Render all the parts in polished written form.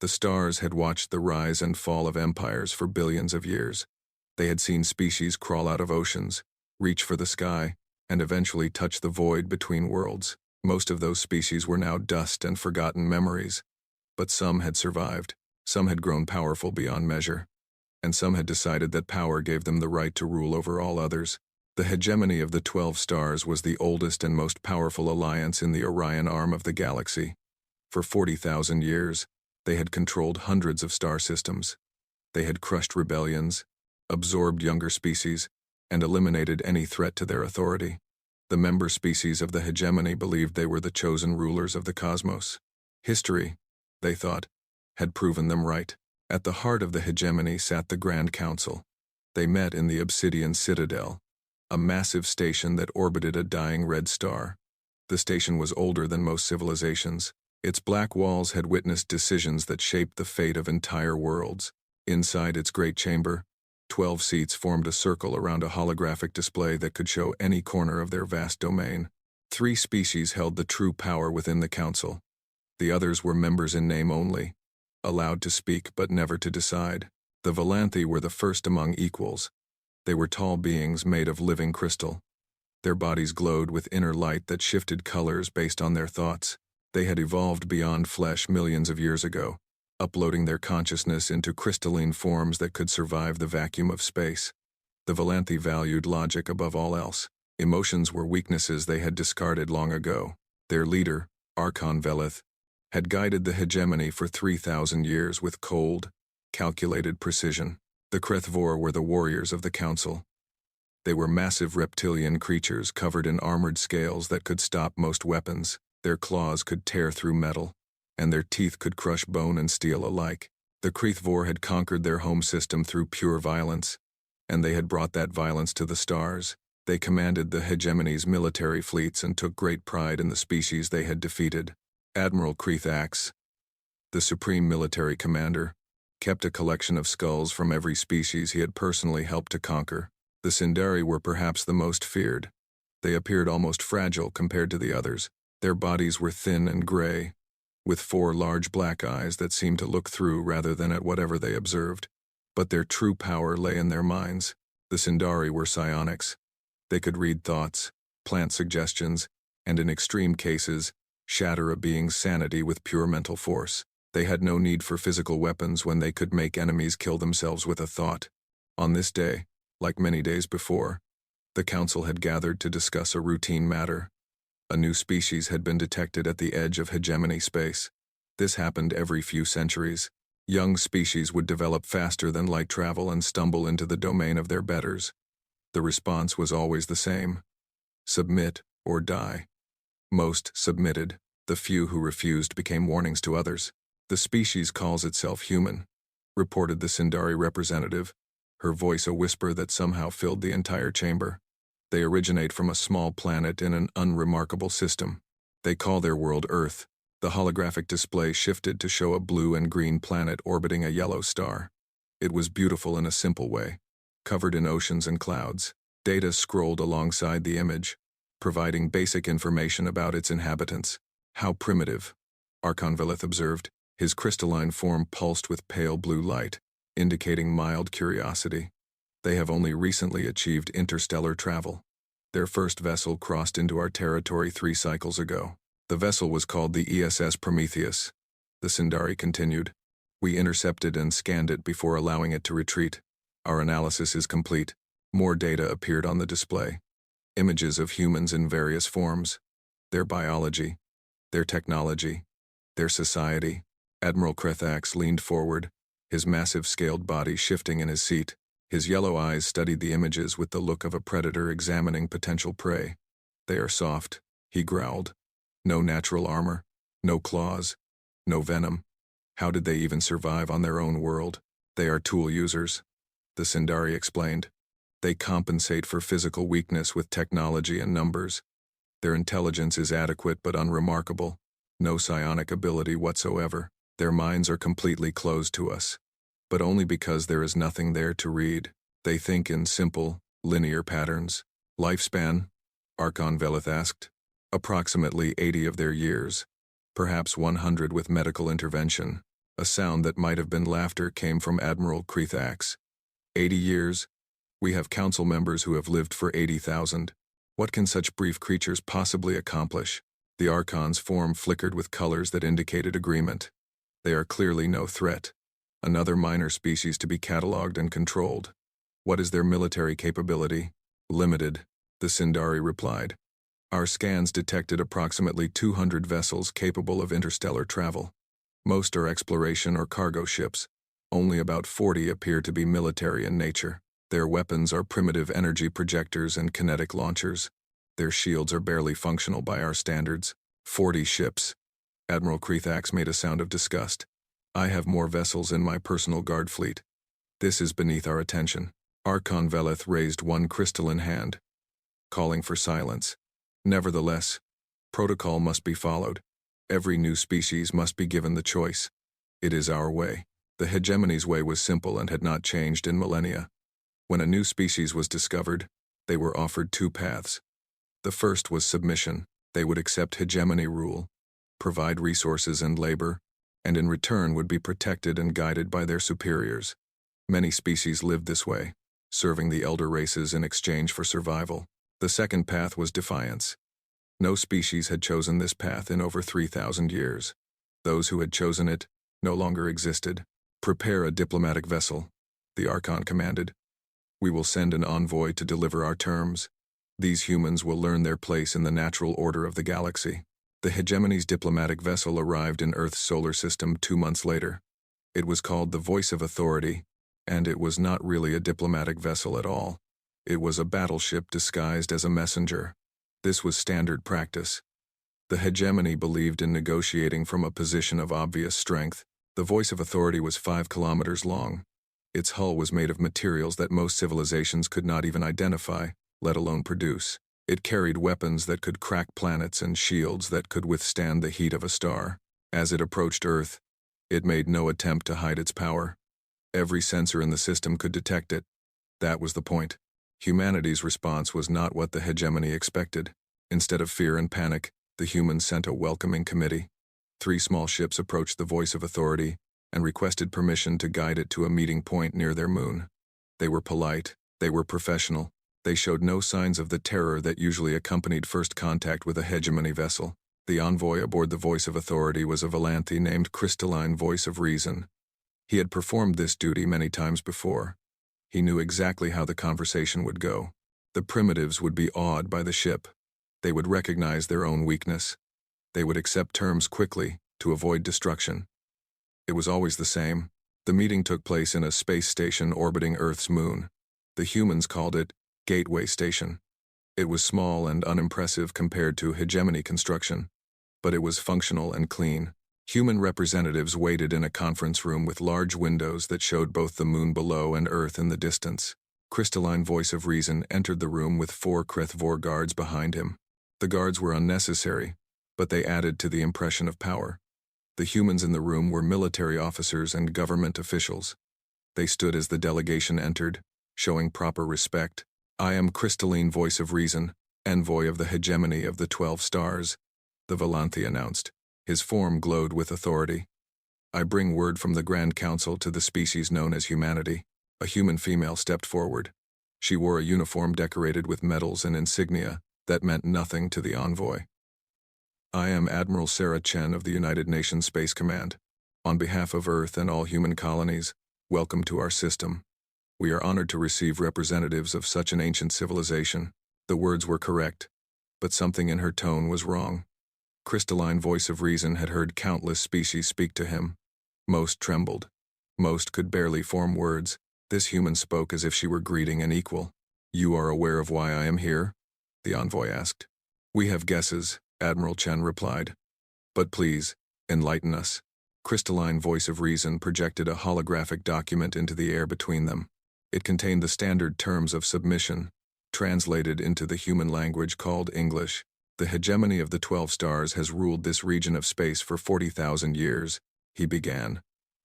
The stars had watched the rise and fall of empires for billions of years. They had seen species crawl out of oceans, reach for the sky, and eventually touch the void between worlds. Most of those species were now dust and forgotten memories. But some had survived, some had grown powerful beyond measure, and some had decided that power gave them the right to rule over all others. The hegemony of the 12 stars was the oldest and most powerful alliance in the Orion arm of the galaxy. For 40,000 years, they had controlled hundreds of star systems. They had crushed rebellions, absorbed younger species, and eliminated any threat to their authority. The member species of the hegemony believed they were the chosen rulers of the cosmos. History, they thought, had proven them right. At the heart of the hegemony sat the Grand Council. They met in the Obsidian Citadel, a massive station that orbited a dying red star. The station was older than most civilizations. Its black walls had witnessed decisions that shaped the fate of entire worlds. Inside its great chamber, 12 seats formed a circle around a holographic display that could show any corner of their vast domain. 3 species held the true power within the council. The others were members in name only, allowed to speak but never to decide. The Valanthi were the first among equals. They were tall beings made of living crystal. Their bodies glowed with inner light that shifted colors based on their thoughts. They had evolved beyond flesh millions of years ago, uploading their consciousness into crystalline forms that could survive the vacuum of space. The Valanthi valued logic above all else. Emotions were weaknesses they had discarded long ago. Their leader, Archon Velith, had guided the hegemony for 3,000 years with cold, calculated precision. The Krethvor were the warriors of the council. They were massive reptilian creatures covered in armored scales that could stop most weapons. Their claws could tear through metal, and their teeth could crush bone and steel alike. The Krethvor had conquered their home system through pure violence, and they had brought that violence to the stars. They commanded the hegemony's military fleets and took great pride in the species they had defeated. Admiral Krethax, the supreme military commander, kept a collection of skulls from every species he had personally helped to conquer. The Sindari were perhaps the most feared. They appeared almost fragile compared to the others. Their bodies were thin and gray, with 4 large black eyes that seemed to look through rather than at whatever they observed. But their true power lay in their minds. The Sindari were psionics. They could read thoughts, plant suggestions, and in extreme cases, shatter a being's sanity with pure mental force. They had no need for physical weapons when they could make enemies kill themselves with a thought. On this day, like many days before, the council had gathered to discuss a routine matter. A new species had been detected at the edge of hegemony space. This happened every few centuries. Young species would develop faster than light travel and stumble into the domain of their betters. The response was always the same: submit or die. Most submitted. The few who refused became warnings to others. The species calls itself human, reported the Sindari representative, her voice a whisper that somehow filled the entire chamber. They originate from a small planet in an unremarkable system. They call their world Earth. The holographic display shifted to show a blue and green planet orbiting a yellow star. It was beautiful in a simple way, covered in oceans and clouds. Data scrolled alongside the image, providing basic information about its inhabitants. How primitive, Archon Velith observed. His crystalline form pulsed with pale blue light, indicating mild curiosity. They have only recently achieved interstellar travel. Their first vessel crossed into our territory 3 cycles ago. The vessel was called the ESS Prometheus. The Sindari continued. We intercepted and scanned it before allowing it to retreat. Our analysis is complete. More data appeared on the display. Images of humans in various forms. Their biology, their technology, their society. Admiral Krethax leaned forward, his massive scaled body shifting in his seat. His yellow eyes studied the images with the look of a predator examining potential prey. They are soft, he growled. No natural armor, no claws, no venom. How did they even survive on their own world? They are tool users, the Sindari explained. They compensate for physical weakness with technology and numbers. Their intelligence is adequate but unremarkable. No psionic ability whatsoever. Their minds are completely closed to us, but only because there is nothing there to read. They think in simple, linear patterns. Lifespan? Archon Velith asked. Approximately 80 of their years, perhaps 100 with medical intervention. A sound that might have been laughter came from Admiral Krethax. 80 years? We have council members who have lived for 80,000. What can such brief creatures possibly accomplish? The Archon's form flickered with colors that indicated agreement. They are clearly no threat. Another minor species to be cataloged and controlled. What is their military capability? Limited, the Sindari replied. Our scans detected approximately 200 vessels capable of interstellar travel. Most are exploration or cargo ships. Only about 40 appear to be military in nature. Their weapons are primitive energy projectors and kinetic launchers. Their shields are barely functional by our standards. 40 ships. Admiral Krethax made a sound of disgust. I have more vessels in my personal guard fleet. This is beneath our attention. Archon Velith raised one crystalline hand, calling for silence. Nevertheless, protocol must be followed. Every new species must be given the choice. It is our way. The hegemony's way was simple and had not changed in millennia. When a new species was discovered, they were offered two paths. The first was submission. They would accept hegemony rule, provide resources and labor, and in return would be protected and guided by their superiors. Many species lived this way, serving the elder races in exchange for survival. The second path was defiance. No species had chosen this path in over 3,000 years. Those who had chosen it no longer existed. Prepare a diplomatic vessel, the Archon commanded. We will send an envoy to deliver our terms. These humans will learn their place in the natural order of the galaxy. The hegemony's diplomatic vessel arrived in Earth's solar system 2 months later. It was called the Voice of Authority, and it was not really a diplomatic vessel at all. It was a battleship disguised as a messenger. This was standard practice. The hegemony believed in negotiating from a position of obvious strength. The Voice of Authority was 5 kilometers long. Its hull was made of materials that most civilizations could not even identify, let alone produce. It carried weapons that could crack planets and shields that could withstand the heat of a star. As it approached Earth, it made no attempt to hide its power. Every sensor in the system could detect it. That was the point. Humanity's response was not what the hegemony expected. Instead of fear and panic, the humans sent a welcoming committee. 3 small ships approached the Voice of Authority and requested permission to guide it to a meeting point near their moon. They were polite, they were professional, they showed no signs of the terror that usually accompanied first contact with a hegemony vessel. The envoy aboard the Voice of Authority was a Valanthi named Crystalline Voice of Reason. He had performed this duty many times before. He knew exactly how the conversation would go. The primitives would be awed by the ship. They would recognize their own weakness. They would accept terms quickly to avoid destruction. It was always the same. The meeting took place in a space station orbiting Earth's moon. The humans called it Gateway Station. It was small and unimpressive compared to hegemony construction, but it was functional and clean. Human representatives waited in a conference room with large windows that showed both the moon below and Earth in the distance. Crystalline Voice of Reason entered the room with 4 Krethvor guards behind him. The guards were unnecessary, but they added to the impression of power. The humans in the room were military officers and government officials. They stood as the delegation entered, showing proper respect. I am Crystalline Voice of Reason, envoy of the hegemony of the 12 stars, the Valanthi announced. His form glowed with authority. I bring word from the Grand Council to the species known as humanity. A human female stepped forward. She wore a uniform decorated with medals and insignia that meant nothing to the envoy. I am Admiral Sarah Chen of the United Nations Space Command. On behalf of Earth and all human colonies, welcome to our system. We are honored to receive representatives of such an ancient civilization. The words were correct, but something in her tone was wrong. Crystalline Voice of Reason had heard countless species speak to him. Most trembled. Most could barely form words. This human spoke as if she were greeting an equal. You are aware of why I am here? The envoy asked. We have guesses, Admiral Chen replied. But please, enlighten us. Crystalline Voice of Reason projected a holographic document into the air between them. It contained the standard terms of submission, translated into the human language called English. The hegemony of the 12 stars has ruled this region of space for 40,000 years, he began,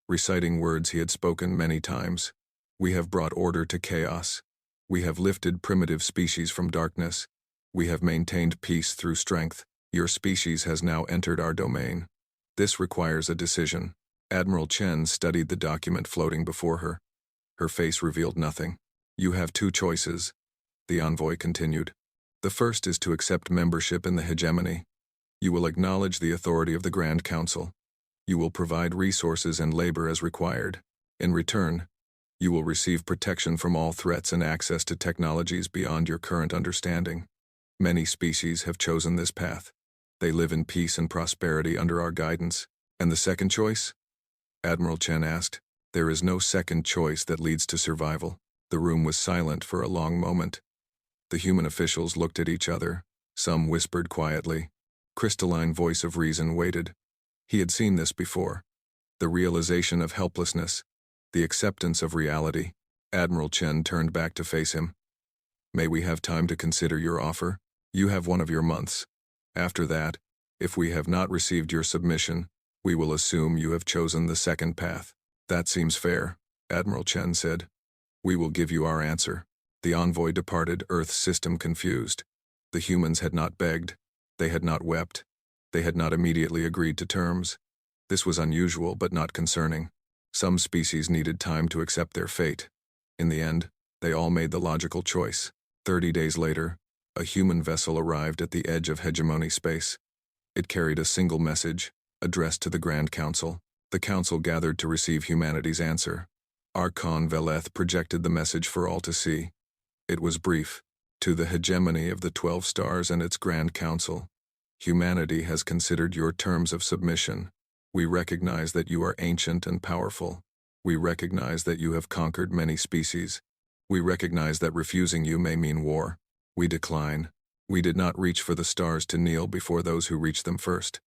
reciting words he had spoken many times. We have brought order to chaos. We have lifted primitive species from darkness. We have maintained peace through strength. Your species has now entered our domain. This requires a decision. Admiral Chen studied the document floating before her. Her face revealed nothing. You have two choices, the envoy continued. The first is to accept membership in the hegemony. You will acknowledge the authority of the Grand Council. You will provide resources and labor as required. In return, you will receive protection from all threats and access to technologies beyond your current understanding. Many species have chosen this path. They live in peace and prosperity under our guidance. And the second choice? Admiral Chen asked. There is no second choice that leads to survival. The room was silent for a long moment. The human officials looked at each other. Some whispered quietly. Crystalline voice of reason waited. He had seen this before. The realization of helplessness, the acceptance of reality. Admiral Chen turned back to face him. May we have time to consider your offer? You have one of your months. After that, if we have not received your submission, we will assume you have chosen the second path. That seems fair, Admiral Chen said. We will give you our answer. The envoy departed, Earth's system confused. The humans had not begged. They had not wept. They had not immediately agreed to terms. This was unusual but not concerning. Some species needed time to accept their fate. In the end, they all made the logical choice. 30 days later, a human vessel arrived at the edge of hegemony space. It carried a single message, addressed to the Grand Council. The Council gathered to receive humanity's answer. Archon Veleth projected the message for all to see. It was brief. To the hegemony of the 12 stars and its Grand Council. Humanity has considered your terms of submission. We recognize that you are ancient and powerful. We recognize that you have conquered many species. We recognize that refusing you may mean war. We decline. We did not reach for the stars to kneel before those who reached them first.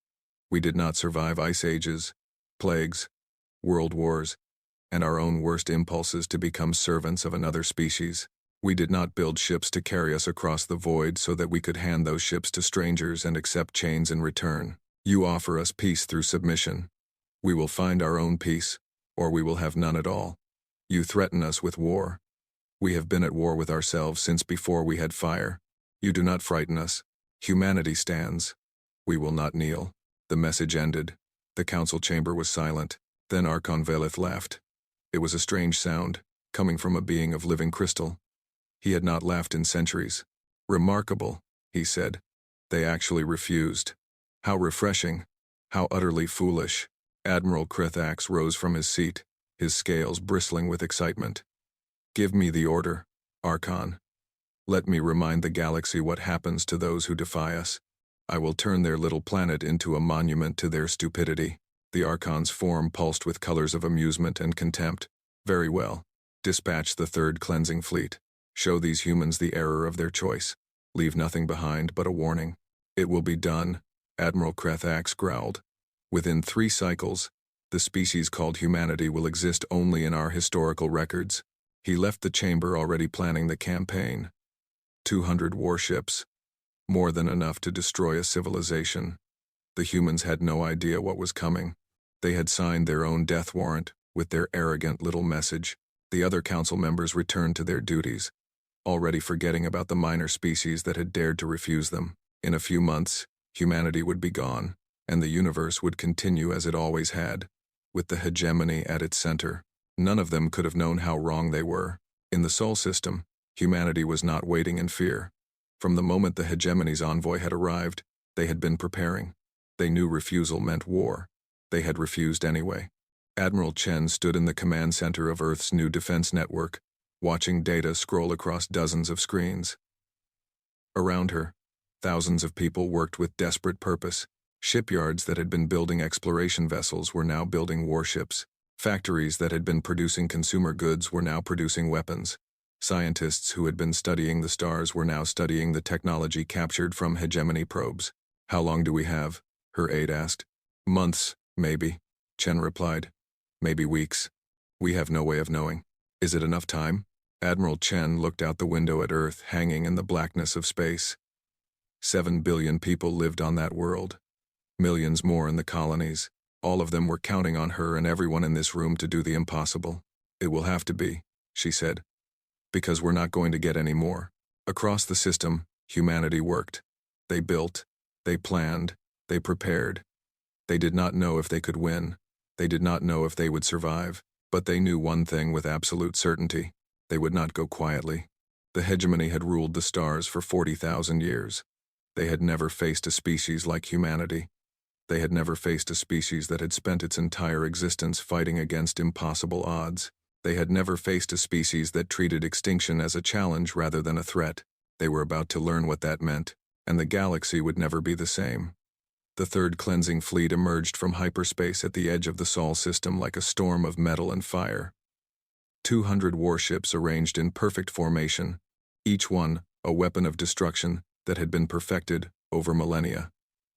We did not survive ice ages, plagues, world wars, and our own worst impulses to become servants of another species. We did not build ships to carry us across the void so that we could hand those ships to strangers and accept chains in return. You offer us peace through submission. We will find our own peace, or we will have none at all. You threaten us with war. We have been at war with ourselves since before we had fire. You do not frighten us. Humanity stands. We will not kneel. The message ended. The council chamber was silent. Then Archon Veleth laughed. It was a strange sound, coming from a being of living crystal. He had not laughed in centuries. Remarkable, he said. They actually refused. How refreshing. How utterly foolish. Admiral Krithax rose from his seat, his scales bristling with excitement. Give me the order, Archon. Let me remind the galaxy what happens to those who defy us. I will turn their little planet into a monument to their stupidity. The Archon's form pulsed with colors of amusement and contempt. Very well. Dispatch the third cleansing fleet. Show these humans the error of their choice. Leave nothing behind but a warning. It will be done, Admiral Krethax growled. Within 3 cycles, the species called humanity will exist only in our historical records. He left the chamber already planning the campaign. 200 warships. More than enough to destroy a civilization. The humans had no idea what was coming. They had signed their own death warrant with their arrogant little message. The other council members returned to their duties, already forgetting about the minor species that had dared to refuse them. In a few months, humanity would be gone, and the universe would continue as it always had, with the hegemony at its center. None of them could have known how wrong they were. In the Sol system, humanity was not waiting in fear. From the moment the hegemony's envoy had arrived, they had been preparing. They knew refusal meant war. They had refused anyway. Admiral Chen stood in the command center of Earth's new defense network, watching data scroll across dozens of screens. Around her, thousands of people worked with desperate purpose. Shipyards that had been building exploration vessels were now building warships. Factories that had been producing consumer goods were now producing weapons. Scientists who had been studying the stars were now studying the technology captured from hegemony probes. How long do we have? Her aide asked. Months, maybe, Chen replied. Maybe weeks. We have no way of knowing. Is it enough time? Admiral Chen looked out the window at Earth hanging in the blackness of space. 7 billion people lived on that world. Millions more in the colonies. All of them were counting on her and everyone in this room to do the impossible. It will have to be, she said. Because we're not going to get any more. Across the system, humanity worked. They built, they planned, they prepared. They did not know if they could win. They did not know if they would survive, but they knew one thing with absolute certainty: they would not go quietly. The hegemony had ruled the stars for 40,000 years. They had never faced a species like humanity. They had never faced a species that had spent its entire existence fighting against impossible odds. They had never faced a species that treated extinction as a challenge rather than a threat. They were about to learn what that meant, and the galaxy would never be the same. The third cleansing fleet emerged from hyperspace at the edge of the Sol system like a storm of metal and fire. 200 warships arranged in perfect formation, each one a weapon of destruction that had been perfected over millennia.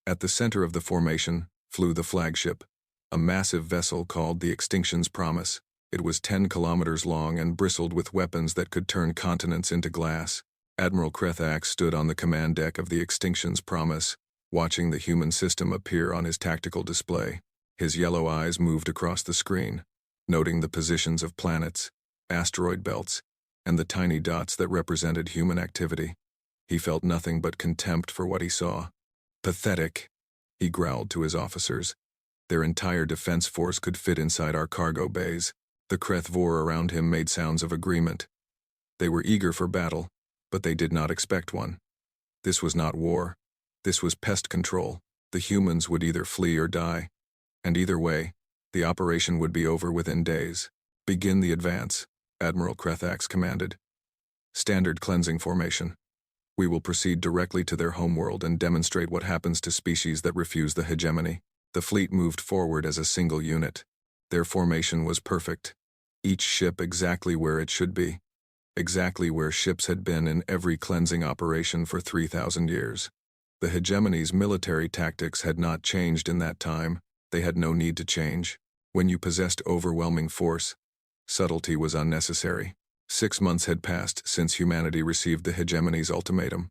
At the center of the formation flew the flagship, a massive vessel called the Extinction's Promise. It was 10 kilometers long and bristled with weapons that could turn continents into glass. Admiral Krethax stood on the command deck of the Extinction's Promise, watching the human system appear on his tactical display. His yellow eyes moved across the screen, noting the positions of planets, asteroid belts, and the tiny dots that represented human activity. He felt nothing but contempt for what he saw. "Pathetic," he growled to his officers. "Their entire defense force could fit inside our cargo bays." The Krethvor around him made sounds of agreement. They were eager for battle, but they did not expect one. This was not war. This was pest control. The humans would either flee or die. And either way, the operation would be over within days. "Begin the advance," Admiral Krethax commanded. "Standard cleansing formation. We will proceed directly to their homeworld and demonstrate what happens to species that refuse the hegemony." The fleet moved forward as a single unit. Their formation was perfect. Each ship exactly where it should be. Exactly where ships had been in every cleansing operation for 3,000 years. The hegemony's military tactics had not changed in that time. They had no need to change. When you possessed overwhelming force, subtlety was unnecessary. 6 months had passed since humanity received the hegemony's ultimatum.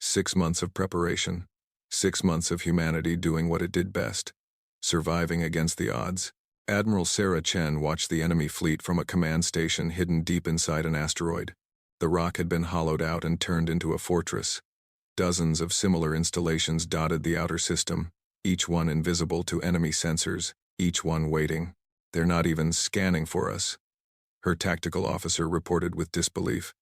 6 months of preparation. 6 months of humanity doing what it did best: surviving against the odds. Admiral Sarah Chen watched the enemy fleet from a command station hidden deep inside an asteroid. The rock had been hollowed out and turned into a fortress. Dozens of similar installations dotted the outer system, each one invisible to enemy sensors, each one waiting. "They're not even scanning for us," her tactical officer reported with disbelief.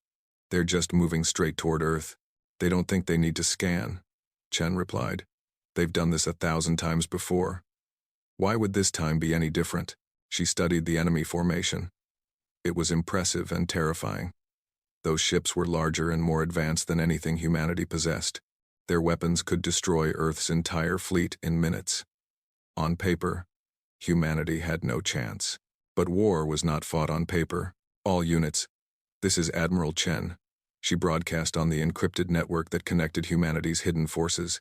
"They're just moving straight toward Earth. They don't think they need to scan," Chen replied. "They've done this 1,000 times before. Why would this time be any different?" She studied the enemy formation. It was impressive and terrifying. Those ships were larger and more advanced than anything humanity possessed. Their weapons could destroy Earth's entire fleet in minutes. On paper, humanity had no chance. But war was not fought on paper. "All units, this is Admiral Chen." She broadcast on the encrypted network that connected humanity's hidden forces.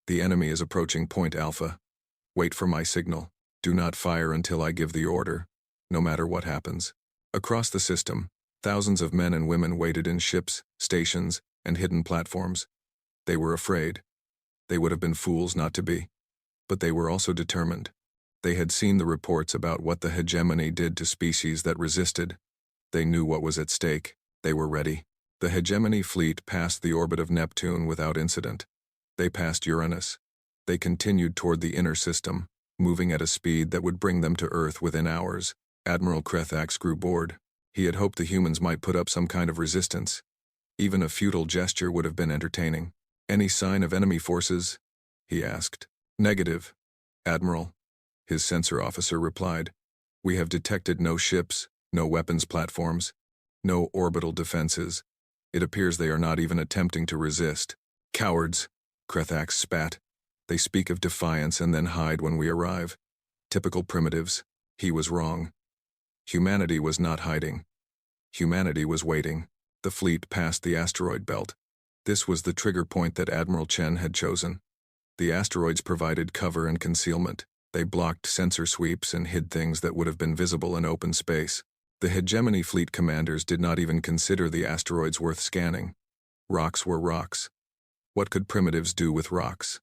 "The enemy is approaching Point Alpha. Wait for my signal. Do not fire until I give the order, no matter what happens." Across the system, thousands of men and women waited in ships, stations, and hidden platforms. They were afraid. They would have been fools not to be. But they were also determined. They had seen the reports about what the hegemony did to species that resisted. They knew what was at stake. They were ready. The hegemony fleet passed the orbit of Neptune without incident. They passed Uranus. They continued toward the inner system, moving at a speed that would bring them to Earth within hours. Admiral Krethax grew bored. He had hoped the humans might put up some kind of resistance. Even a futile gesture would have been entertaining. "Any sign of enemy forces?" he asked. "Negative, Admiral," his sensor officer replied. "We have detected no ships, no weapons platforms, no orbital defenses. It appears they are not even attempting to resist." "Cowards," Krethax spat. "They speak of defiance and then hide when we arrive. Typical primitives." He was wrong. Humanity was not hiding. Humanity was waiting. The fleet passed the asteroid belt. This was the trigger point that Admiral Chen had chosen. The asteroids provided cover and concealment. They blocked sensor sweeps and hid things that would have been visible in open space. The hegemony fleet commanders did not even consider the asteroids worth scanning. Rocks were rocks. What could primitives do with rocks?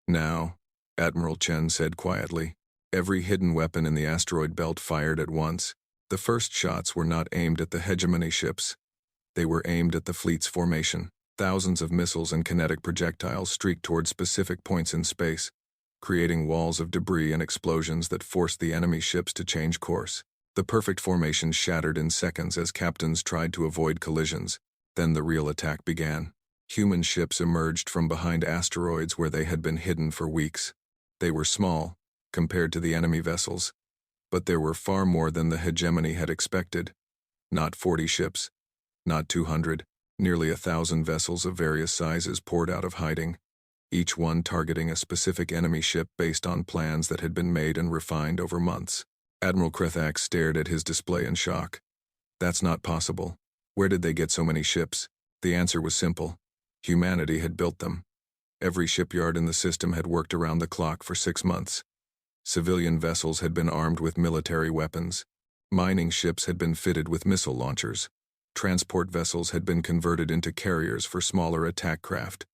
"Now," Admiral Chen said quietly. Every hidden weapon in the asteroid belt fired at once. The first shots were not aimed at the hegemony ships. They were aimed at the fleet's formation. Thousands of missiles and kinetic projectiles streaked toward specific points in space. creating walls of debris and explosions that forced the enemy ships to change course. The perfect formation shattered in seconds as captains tried to avoid collisions. Then the real attack began. Human ships emerged from behind asteroids where they had been hidden for weeks. They were small, compared to the enemy vessels, but there were far more than the hegemony had expected. Not 40 ships, not 200, nearly 1,000 vessels of various sizes poured out of hiding, each one targeting a specific enemy ship based on plans that had been made and refined over months. Admiral Krethax stared at his display in shock. That's not possible. Where did they get so many ships? The answer was simple. Humanity had built them. Every shipyard in the system had worked around the clock for 6 months. Civilian vessels had been armed with military weapons. Mining ships had been fitted with missile launchers. Transport vessels had been converted into carriers for smaller attack craft.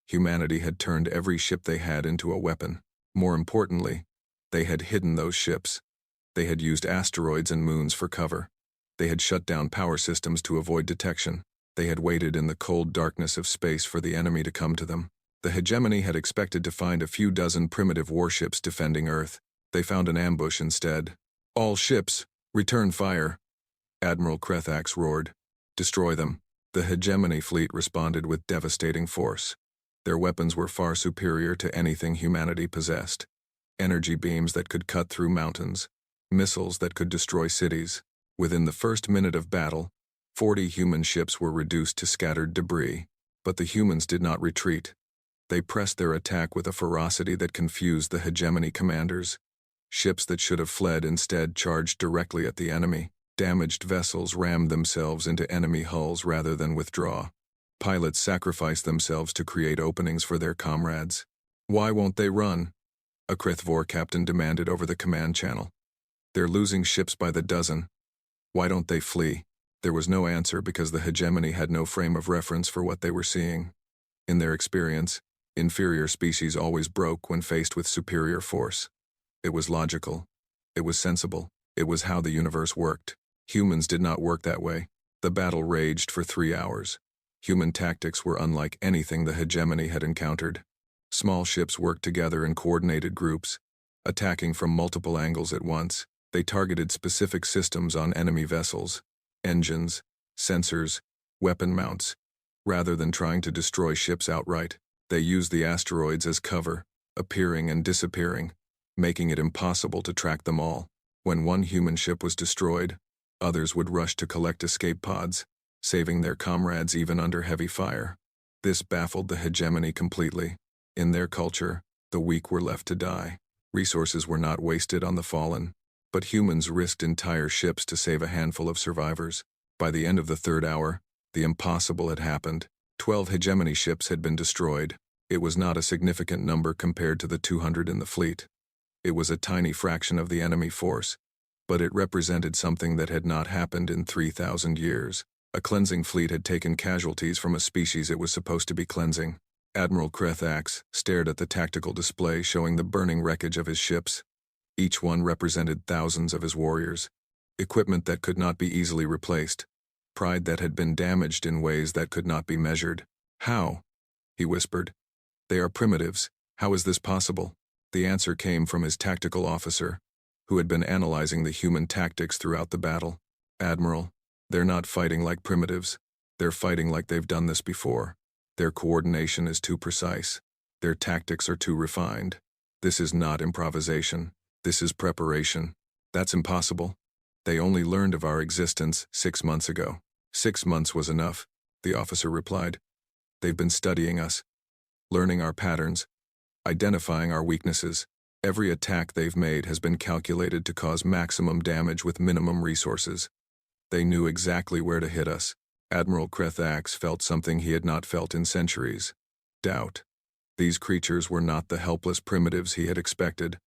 Humanity had turned every ship they had into a weapon. More importantly, they had hidden those ships. They had used asteroids and moons for cover. They had shut down power systems to avoid detection. They had waited in the cold darkness of space for the enemy to come to them. The hegemony had expected to find a few dozen primitive warships defending Earth. They found an ambush instead. All ships, return fire, Admiral Krethax roared. Destroy them. The hegemony fleet responded with devastating force. Their weapons were far superior to anything humanity possessed. Energy beams that could cut through mountains. Missiles that could destroy cities. Within the first minute of battle, 40 human ships were reduced to scattered debris. But the humans did not retreat. They pressed their attack with a ferocity that confused the hegemony commanders. Ships that should have fled instead charged directly at the enemy. Damaged vessels rammed themselves into enemy hulls rather than withdraw. Pilots sacrificed themselves to create openings for their comrades. Why won't they run? A Krithvor captain demanded over the command channel. They're losing ships by the dozen. Why don't they flee? There was no answer because the hegemony had no frame of reference for what they were seeing. In their experience, inferior species always broke when faced with superior force. It was logical. It was sensible. It was how the universe worked. Humans did not work that way. The battle raged for 3 hours. Human tactics were unlike anything the hegemony had encountered. Small ships worked together in coordinated groups, attacking from multiple angles at once. They targeted specific systems on enemy vessels, engines, sensors, weapon mounts. Rather than trying to destroy ships outright, they used the asteroids as cover, appearing and disappearing, making it impossible to track them all. When one human ship was destroyed, others would rush to collect escape pods, saving their comrades even under heavy fire. This baffled the hegemony completely. In their culture, the weak were left to die. Resources were not wasted on the fallen, but humans risked entire ships to save a handful of survivors. By the end of the 3rd hour, the impossible had happened. 12 hegemony ships had been destroyed. It was not a significant number compared to the 200 in the fleet. It was a tiny fraction of the enemy force, but it represented something that had not happened in 3,000 years. A cleansing fleet had taken casualties from a species it was supposed to be cleansing. Admiral Krethax stared at the tactical display showing the burning wreckage of his ships. Each one represented thousands of his warriors. Equipment that could not be easily replaced. Pride that had been damaged in ways that could not be measured. How? He whispered. They are primitives. How is this possible? The answer came from his tactical officer, who had been analyzing the human tactics throughout the battle. Admiral, they're not fighting like primitives. They're fighting like they've done this before. Their coordination is too precise. Their tactics are too refined. This is not improvisation. This is preparation. That's impossible. They only learned of our existence 6 months ago. 6 months was enough, the officer replied. They've been studying us, learning our patterns, identifying our weaknesses. Every attack they've made has been calculated to cause maximum damage with minimum resources. They knew exactly where to hit us. Admiral Krethax felt something he had not felt in centuries. Doubt. These creatures were not the helpless primitives he had expected.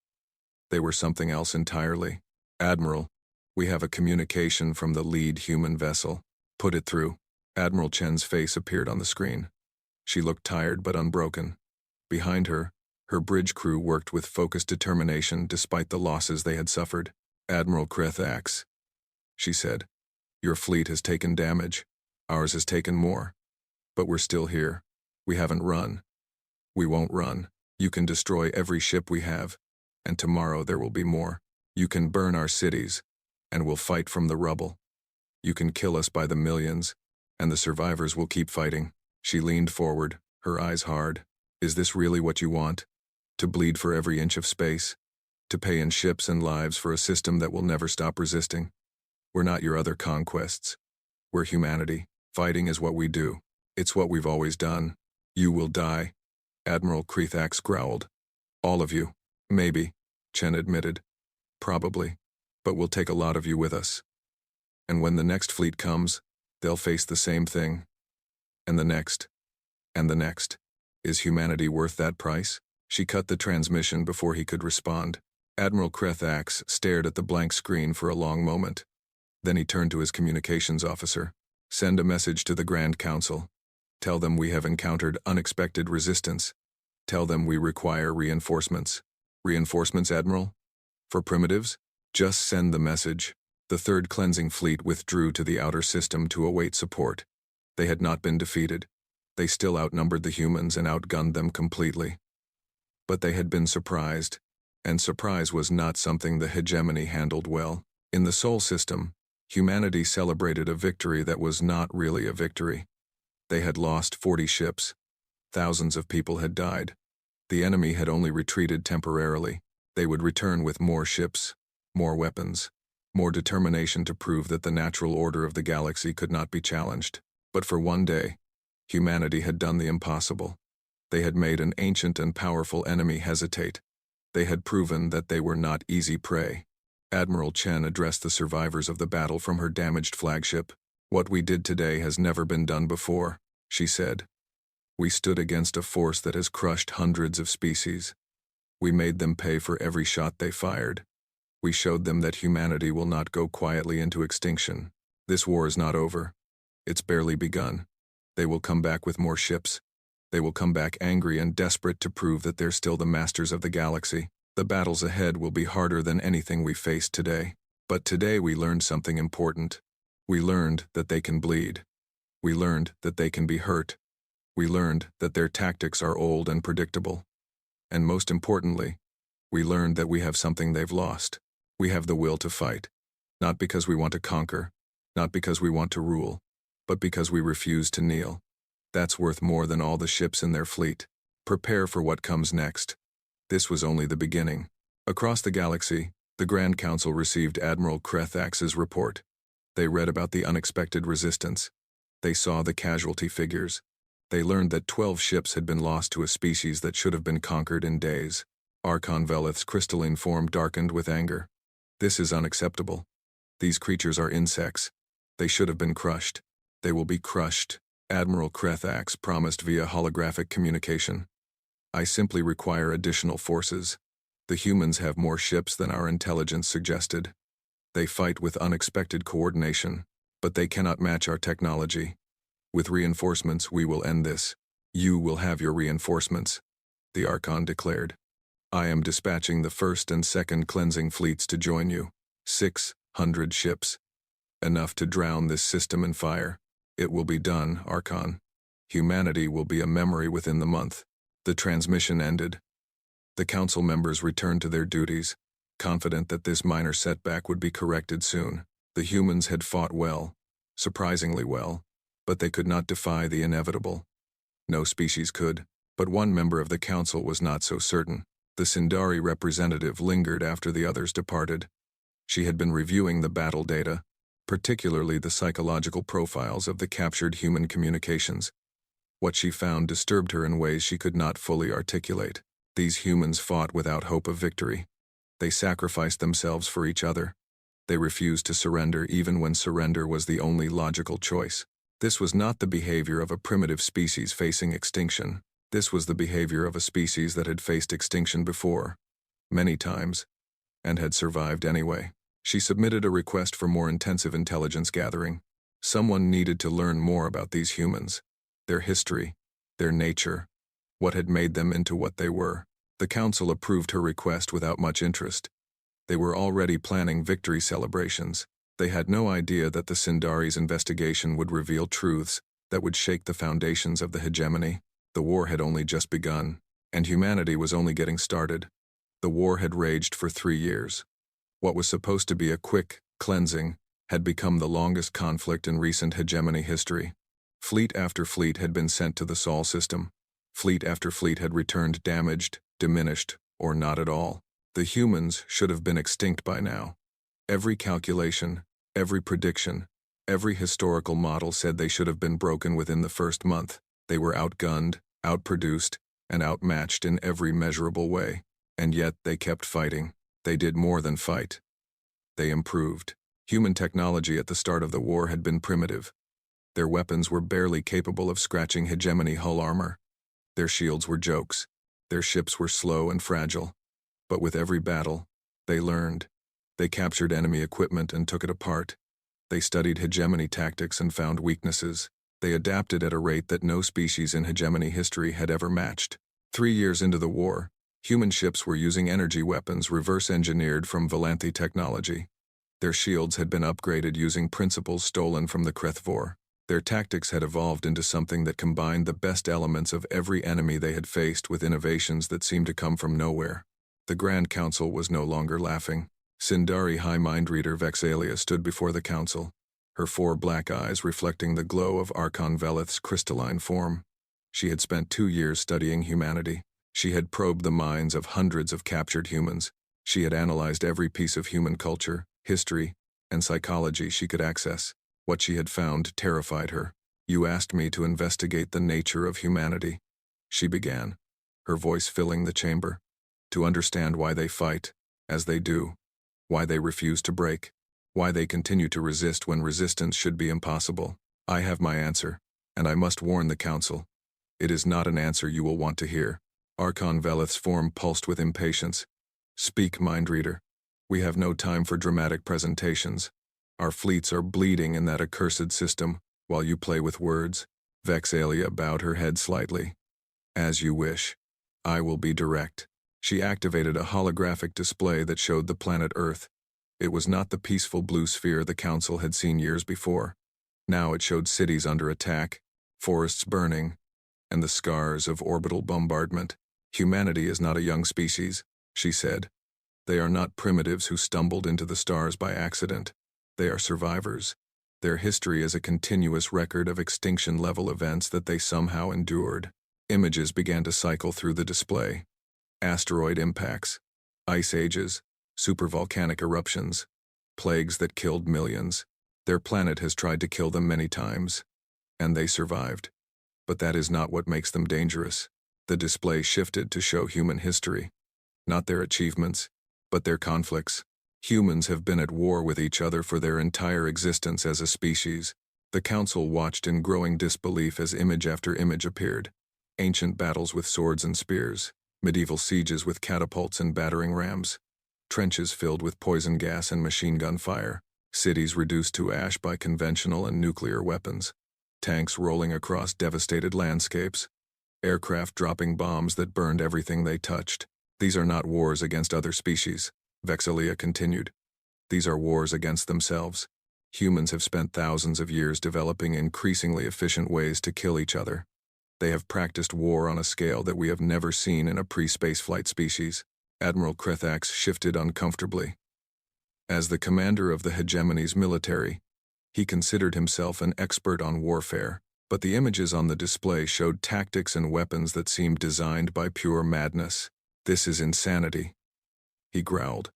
They were something else entirely. Admiral, we have a communication from the lead human vessel. Put it through. Admiral Chen's face appeared on the screen. She looked tired but unbroken. Behind her, her bridge crew worked with focused determination despite the losses they had suffered. Admiral Krethax, she said, your fleet has taken damage. Ours has taken more. But we're still here. We haven't run. We won't run. You can destroy every ship we have, and tomorrow there will be more. You can burn our cities, and we'll fight from the rubble. You can kill us by the millions, and the survivors will keep fighting. She leaned forward, her eyes hard. Is this really what you want? To bleed for every inch of space? To pay in ships and lives for a system that will never stop resisting? We're not your other conquests. We're humanity. Fighting is what we do. It's what we've always done. You will die. Admiral Krethax growled. All of you. Maybe, Chen admitted. Probably. But we'll take a lot of you with us. And when the next fleet comes, they'll face the same thing. And the next. And the next. Is humanity worth that price? She cut the transmission before he could respond. Admiral Krethax stared at the blank screen for a long moment. Then he turned to his communications officer. Send a message to the Grand Council. Tell them we have encountered unexpected resistance. Tell them we require reinforcements. Reinforcements, Admiral? For primitives? Just send the message. The Third Cleansing Fleet withdrew to the outer system to await support. They had not been defeated. They still outnumbered the humans and outgunned them completely. But they had been surprised, and surprise was not something the hegemony handled well. In the Sol system, humanity celebrated a victory that was not really a victory. They had lost 40 ships. Thousands of people had died. The enemy had only retreated temporarily. They would return with more ships, more weapons, more determination to prove that the natural order of the galaxy could not be challenged. But for one day, humanity had done the impossible. They had made an ancient and powerful enemy hesitate. They had proven that they were not easy prey. Admiral Chen addressed the survivors of the battle from her damaged flagship. What we did today has never been done before, she said. We stood against a force that has crushed hundreds of species. We made them pay for every shot they fired. We showed them that humanity will not go quietly into extinction. This war is not over. It's barely begun. They will come back with more ships. They will come back angry and desperate to prove that they're still the masters of the galaxy. The battles ahead will be harder than anything we faced today. But today we learned something important. We learned that they can bleed. We learned that they can be hurt. We learned that their tactics are old and predictable. And most importantly, we learned that we have something they've lost. We have the will to fight. Not because we want to conquer, not because we want to rule, but because we refuse to kneel. That's worth more than all the ships in their fleet. Prepare for what comes next. This was only the beginning. Across the galaxy, the Grand Council received Admiral Krethax's report. They read about the unexpected resistance. They saw the casualty figures. They learned that 12 ships had been lost to a species that should have been conquered in days. Archon Velith's crystalline form darkened with anger. This is unacceptable. These creatures are insects. They should have been crushed. They will be crushed, Admiral Krethax promised via holographic communication. I simply require additional forces. The humans have more ships than our intelligence suggested. They fight with unexpected coordination, but they cannot match our technology. With reinforcements, we will end this. You will have your reinforcements, the Archon declared. I am dispatching the first and second cleansing fleets to join you. 600 ships. Enough to drown this system in fire. It will be done, Archon. Humanity will be a memory within the month. The transmission ended. The council members returned to their duties, confident that this minor setback would be corrected soon. The humans had fought well, surprisingly well, but they could not defy the inevitable. No species could, but one member of the council was not so certain. The Sindari representative lingered after the others departed. She had been reviewing the battle data, particularly the psychological profiles of the captured human communications. What she found disturbed her in ways she could not fully articulate. These humans fought without hope of victory. They sacrificed themselves for each other. They refused to surrender even when surrender was the only logical choice. This was not the behavior of a primitive species facing extinction. This was the behavior of a species that had faced extinction before, many times, and had survived anyway. She submitted a request for more intensive intelligence gathering. Someone needed to learn more about these humans, their history, their nature, what had made them into what they were. The council approved her request without much interest. They were already planning victory celebrations. They had no idea that the Sindari's investigation would reveal truths that would shake the foundations of the hegemony. The war had only just begun. And humanity was only getting started. The war had raged for 3 years. What was supposed to be a quick cleansing had become the longest conflict in recent hegemony history. Fleet after fleet had been sent to the Sol system. Fleet after fleet had returned damaged, diminished, or not at all. The humans should have been extinct by now. Every calculation, every prediction, every historical model said they should have been broken within the first month. They were outgunned, outproduced, and outmatched in every measurable way. And yet they kept fighting. They did more than fight. They improved. Human technology at the start of the war had been primitive. Their weapons were barely capable of scratching hegemony hull armor. Their shields were jokes. Their ships were slow and fragile. But with every battle, they learned. They captured enemy equipment and took it apart. They studied hegemony tactics and found weaknesses. They adapted at a rate that no species in hegemony history had ever matched. 3 years into the war, human ships were using energy weapons reverse-engineered from Valanthi technology. Their shields had been upgraded using principles stolen from the Krethvor. Their tactics had evolved into something that combined the best elements of every enemy they had faced with innovations that seemed to come from nowhere. The Grand Council was no longer laughing. Sindari High Mind Reader Vexalia stood before the council, her 4 black eyes reflecting the glow of Archon Velith's crystalline form. She had spent 2 years studying humanity. She had probed the minds of hundreds of captured humans. She had analyzed every piece of human culture, history, and psychology she could access. What she had found terrified her. "You asked me to investigate the nature of humanity," she began, her voice filling the chamber. "To understand why they fight, as they do, why they refuse to break, why they continue to resist when resistance should be impossible. I have my answer, and I must warn the council. It is not an answer you will want to hear." Archon Velith's form pulsed with impatience. "Speak, mind reader. We have no time for dramatic presentations. Our fleets are bleeding in that accursed system, while you play with words." Vexalia bowed her head slightly. "As you wish. I will be direct." She activated a holographic display that showed the planet Earth. It was not the peaceful blue sphere the Council had seen years before. Now it showed cities under attack, forests burning, and the scars of orbital bombardment. "Humanity is not a young species," she said. "They are not primitives who stumbled into the stars by accident. They are survivors. Their history is a continuous record of extinction-level events that they somehow endured." Images began to cycle through the display. Asteroid impacts, ice ages, supervolcanic eruptions, plagues that killed millions. Their planet has tried to kill them many times, and they survived. But that is not what makes them dangerous. The display shifted to show human history. Not their achievements, but their conflicts. Humans have been at war with each other for their entire existence as a species. The Council watched in growing disbelief as image after image appeared. Ancient battles with swords and spears, medieval sieges with catapults and battering rams, trenches filled with poison gas and machine gun fire, cities reduced to ash by conventional and nuclear weapons, tanks rolling across devastated landscapes, aircraft dropping bombs that burned everything they touched. "These are not wars against other species," Vexalia continued. "These are wars against themselves. Humans have spent thousands of years developing increasingly efficient ways to kill each other. They have practiced war on a scale that we have never seen in a pre-spaceflight species." Admiral Krethax shifted uncomfortably. As the commander of the hegemony's military, he considered himself an expert on warfare, but the images on the display showed tactics and weapons that seemed designed by pure madness. "This is insanity," he growled.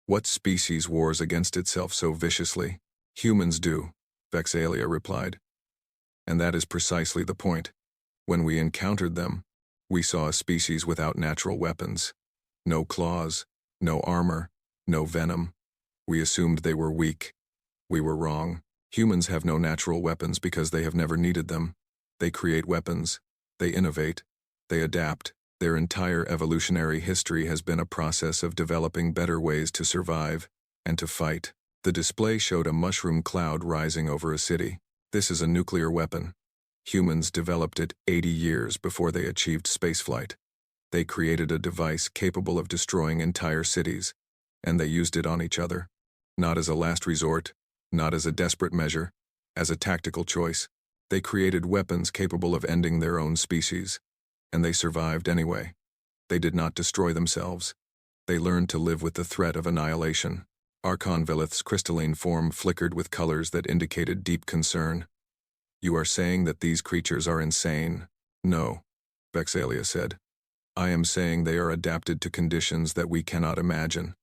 "What species wars against itself so viciously?" "Humans do," Vexalia replied. "And that is precisely the point. When we encountered them, we saw a species without natural weapons. No claws, no armor, no venom. We assumed they were weak. We were wrong. Humans have no natural weapons because they have never needed them. They create weapons. They innovate. They adapt. Their entire evolutionary history has been a process of developing better ways to survive and to fight." The display showed a mushroom cloud rising over a city. "This is a nuclear weapon. Humans developed it 80 years before they achieved spaceflight. They created a device capable of destroying entire cities, and they used it on each other. Not as a last resort, not as a desperate measure, as a tactical choice. They created weapons capable of ending their own species, and they survived anyway. They did not destroy themselves. They learned to live with the threat of annihilation. Archon Velith's crystalline form flickered with colors that indicated deep concern. "You are saying that these creatures are insane?" "No," Vexalia said. "I am saying they are adapted to conditions that we cannot imagine.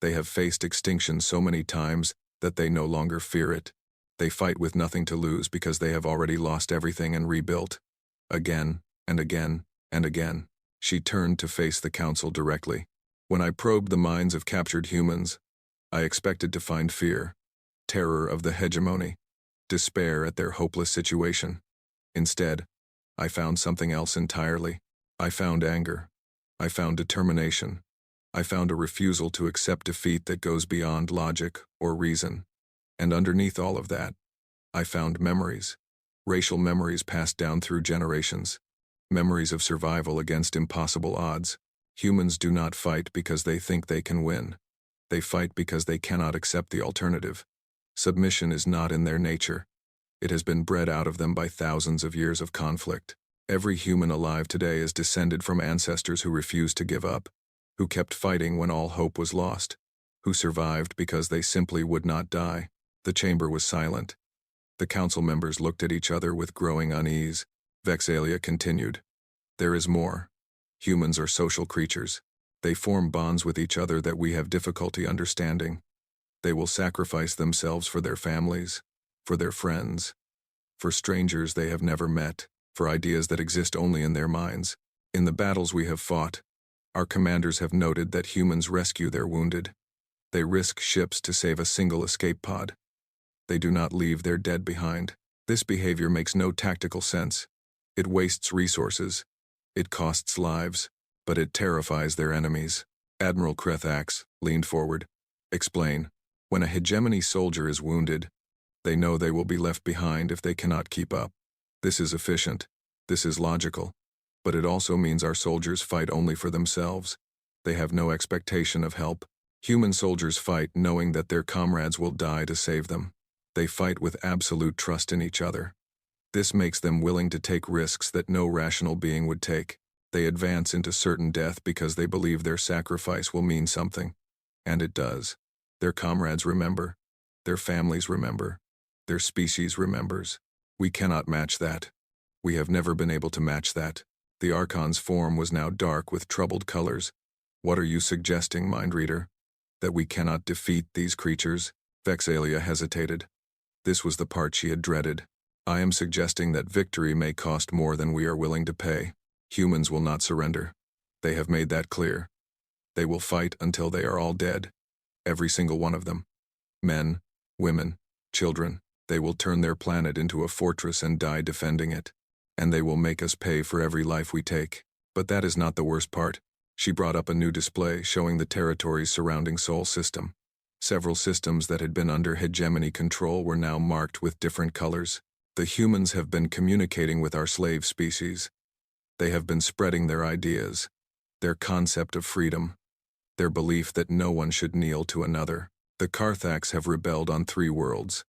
They have faced extinction so many times that they no longer fear it. They fight with nothing to lose because they have already lost everything and rebuilt. Again, and again, and again." She turned to face the council directly. "When I probed the minds of captured humans, I expected to find fear, terror of the hegemony, despair at their hopeless situation. Instead, I found something else entirely. I found anger. I found determination. I found a refusal to accept defeat that goes beyond logic or reason. And underneath all of that, I found memories. Racial memories passed down through generations. Memories of survival against impossible odds. Humans do not fight because they think they can win. They fight because they cannot accept the alternative. Submission is not in their nature. It has been bred out of them by thousands of years of conflict. Every human alive today is descended from ancestors who refused to give up, who kept fighting when all hope was lost, who survived because they simply would not die." The chamber was silent. The council members looked at each other with growing unease. Vexalia continued. "There is more. Humans are social creatures. They form bonds with each other that we have difficulty understanding. They will sacrifice themselves for their families, for their friends, for strangers they have never met, for ideas that exist only in their minds. In the battles we have fought, our commanders have noted that humans rescue their wounded. They risk ships to save a single escape pod. They do not leave their dead behind. This behavior makes no tactical sense. It wastes resources. It costs lives, but it terrifies their enemies." Admiral Krethax leaned forward. "Explain. When a hegemony soldier is wounded, they know they will be left behind if they cannot keep up. This is efficient. This is logical. But it also means our soldiers fight only for themselves. They have no expectation of help. Human soldiers fight knowing that their comrades will die to save them. They fight with absolute trust in each other. This makes them willing to take risks that no rational being would take. They advance into certain death because they believe their sacrifice will mean something. And it does. Their comrades remember. Their families remember. Their species remembers. We cannot match that. We have never been able to match that." The Archon's form was now dark with troubled colors. "What are you suggesting, Mind Reader? That we cannot defeat these creatures?" Vexalia hesitated. This was the part she had dreaded. "I am suggesting that victory may cost more than we are willing to pay. Humans will not surrender. They have made that clear. They will fight until they are all dead. Every single one of them. Men, women, children. They will turn their planet into a fortress and die defending it. And they will make us pay for every life we take. But that is not the worst part." She brought up a new display showing the territories surrounding Sol System. Several systems that had been under hegemony control were now marked with different colors. The humans have been communicating with our slave species. They have been spreading their ideas, their concept of freedom, their belief that no one should kneel to another. The Carthax have rebelled on 3 worlds.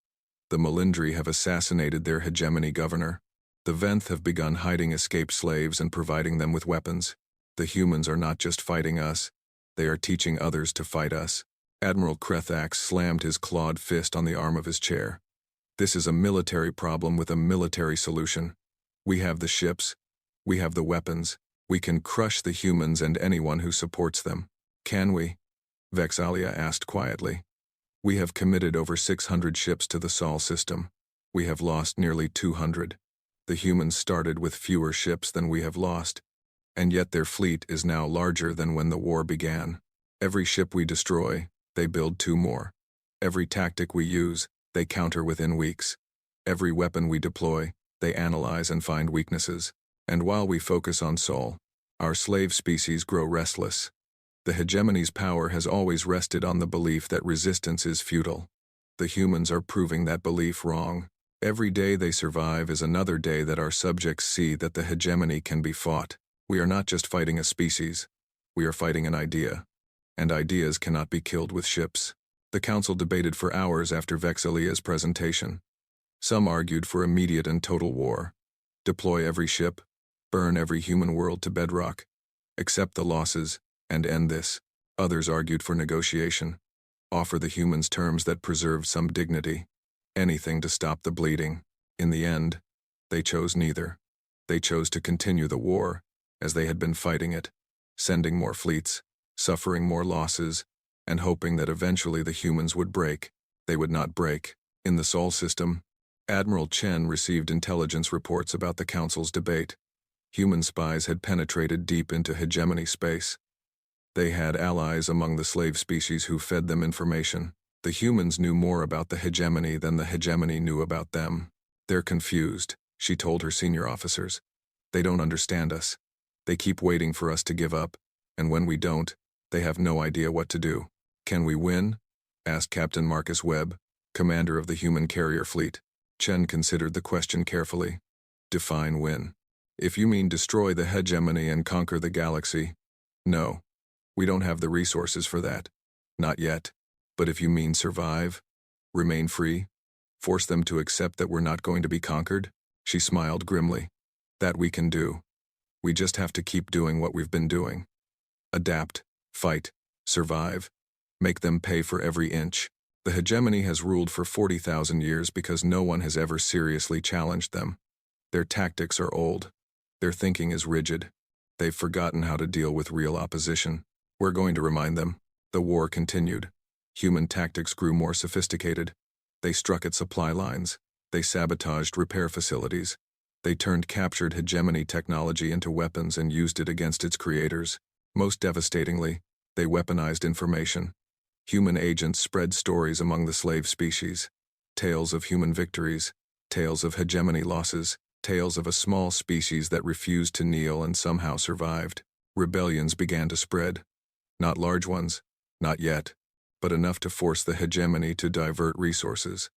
The Melindri have assassinated their hegemony governor. The Venth have begun hiding escaped slaves and providing them with weapons. The humans are not just fighting us, they are teaching others to fight us. Admiral Krethax slammed his clawed fist on the arm of his chair. "This is a military problem with a military solution. We have the ships. We have the weapons. We can crush the humans and anyone who supports them." "Can we?" Vexalia asked quietly. "We have committed over 600 ships to the Sol system. We have lost nearly 200. The humans started with fewer ships than we have lost, and yet their fleet is now larger than when the war began. Every ship we destroy, they build 2 more. Every tactic we use, they counter within weeks. Every weapon we deploy, they analyze and find weaknesses. And while we focus on Sol, our slave species grow restless. The hegemony's power has always rested on the belief that resistance is futile. The humans are proving that belief wrong. Every day they survive is another day that our subjects see that the hegemony can be fought. We are not just fighting a species. We are fighting an idea. And ideas cannot be killed with ships." The council debated for hours after Vexalia's presentation. Some argued for immediate and total war. Deploy every ship. Burn every human world to bedrock. Accept the losses and end this. Others argued for negotiation. Offer the humans terms that preserve some dignity. Anything to stop the bleeding. In the end, they chose neither. They chose to continue the war, as they had been fighting it, sending more fleets, suffering more losses, and hoping that eventually the humans would break. They would not break. In the Sol system, Admiral Chen received intelligence reports about the Council's debate. Human spies had penetrated deep into hegemony space. They had allies among the slave species who fed them information. The humans knew more about the hegemony than the hegemony knew about them. They're confused, she told her senior officers. They don't understand us. They keep waiting for us to give up, and when we don't, they have no idea what to do. Can we win? Asked Captain Marcus Webb, commander of the human carrier fleet. Chen considered the question carefully. Define win. If you mean destroy the hegemony and conquer the galaxy, no. We don't have the resources for that. Not yet. But if you mean survive, remain free, force them to accept that we're not going to be conquered, she smiled grimly. That we can do. We just have to keep doing what we've been doing. Adapt, fight, survive. Make them pay for every inch. The hegemony has ruled for 40,000 years because no one has ever seriously challenged them. Their tactics are old. Their thinking is rigid. They've forgotten how to deal with real opposition. We're going to remind them. The war continued. Human tactics grew more sophisticated. They struck at supply lines. They sabotaged repair facilities. They turned captured hegemony technology into weapons and used it against its creators. Most devastatingly, they weaponized information. Human agents spread stories among the slave species. Tales of human victories, tales of hegemony losses, tales of a small species that refused to kneel and somehow survived. Rebellions began to spread. Not large ones, not yet, but enough to force the hegemony to divert resources.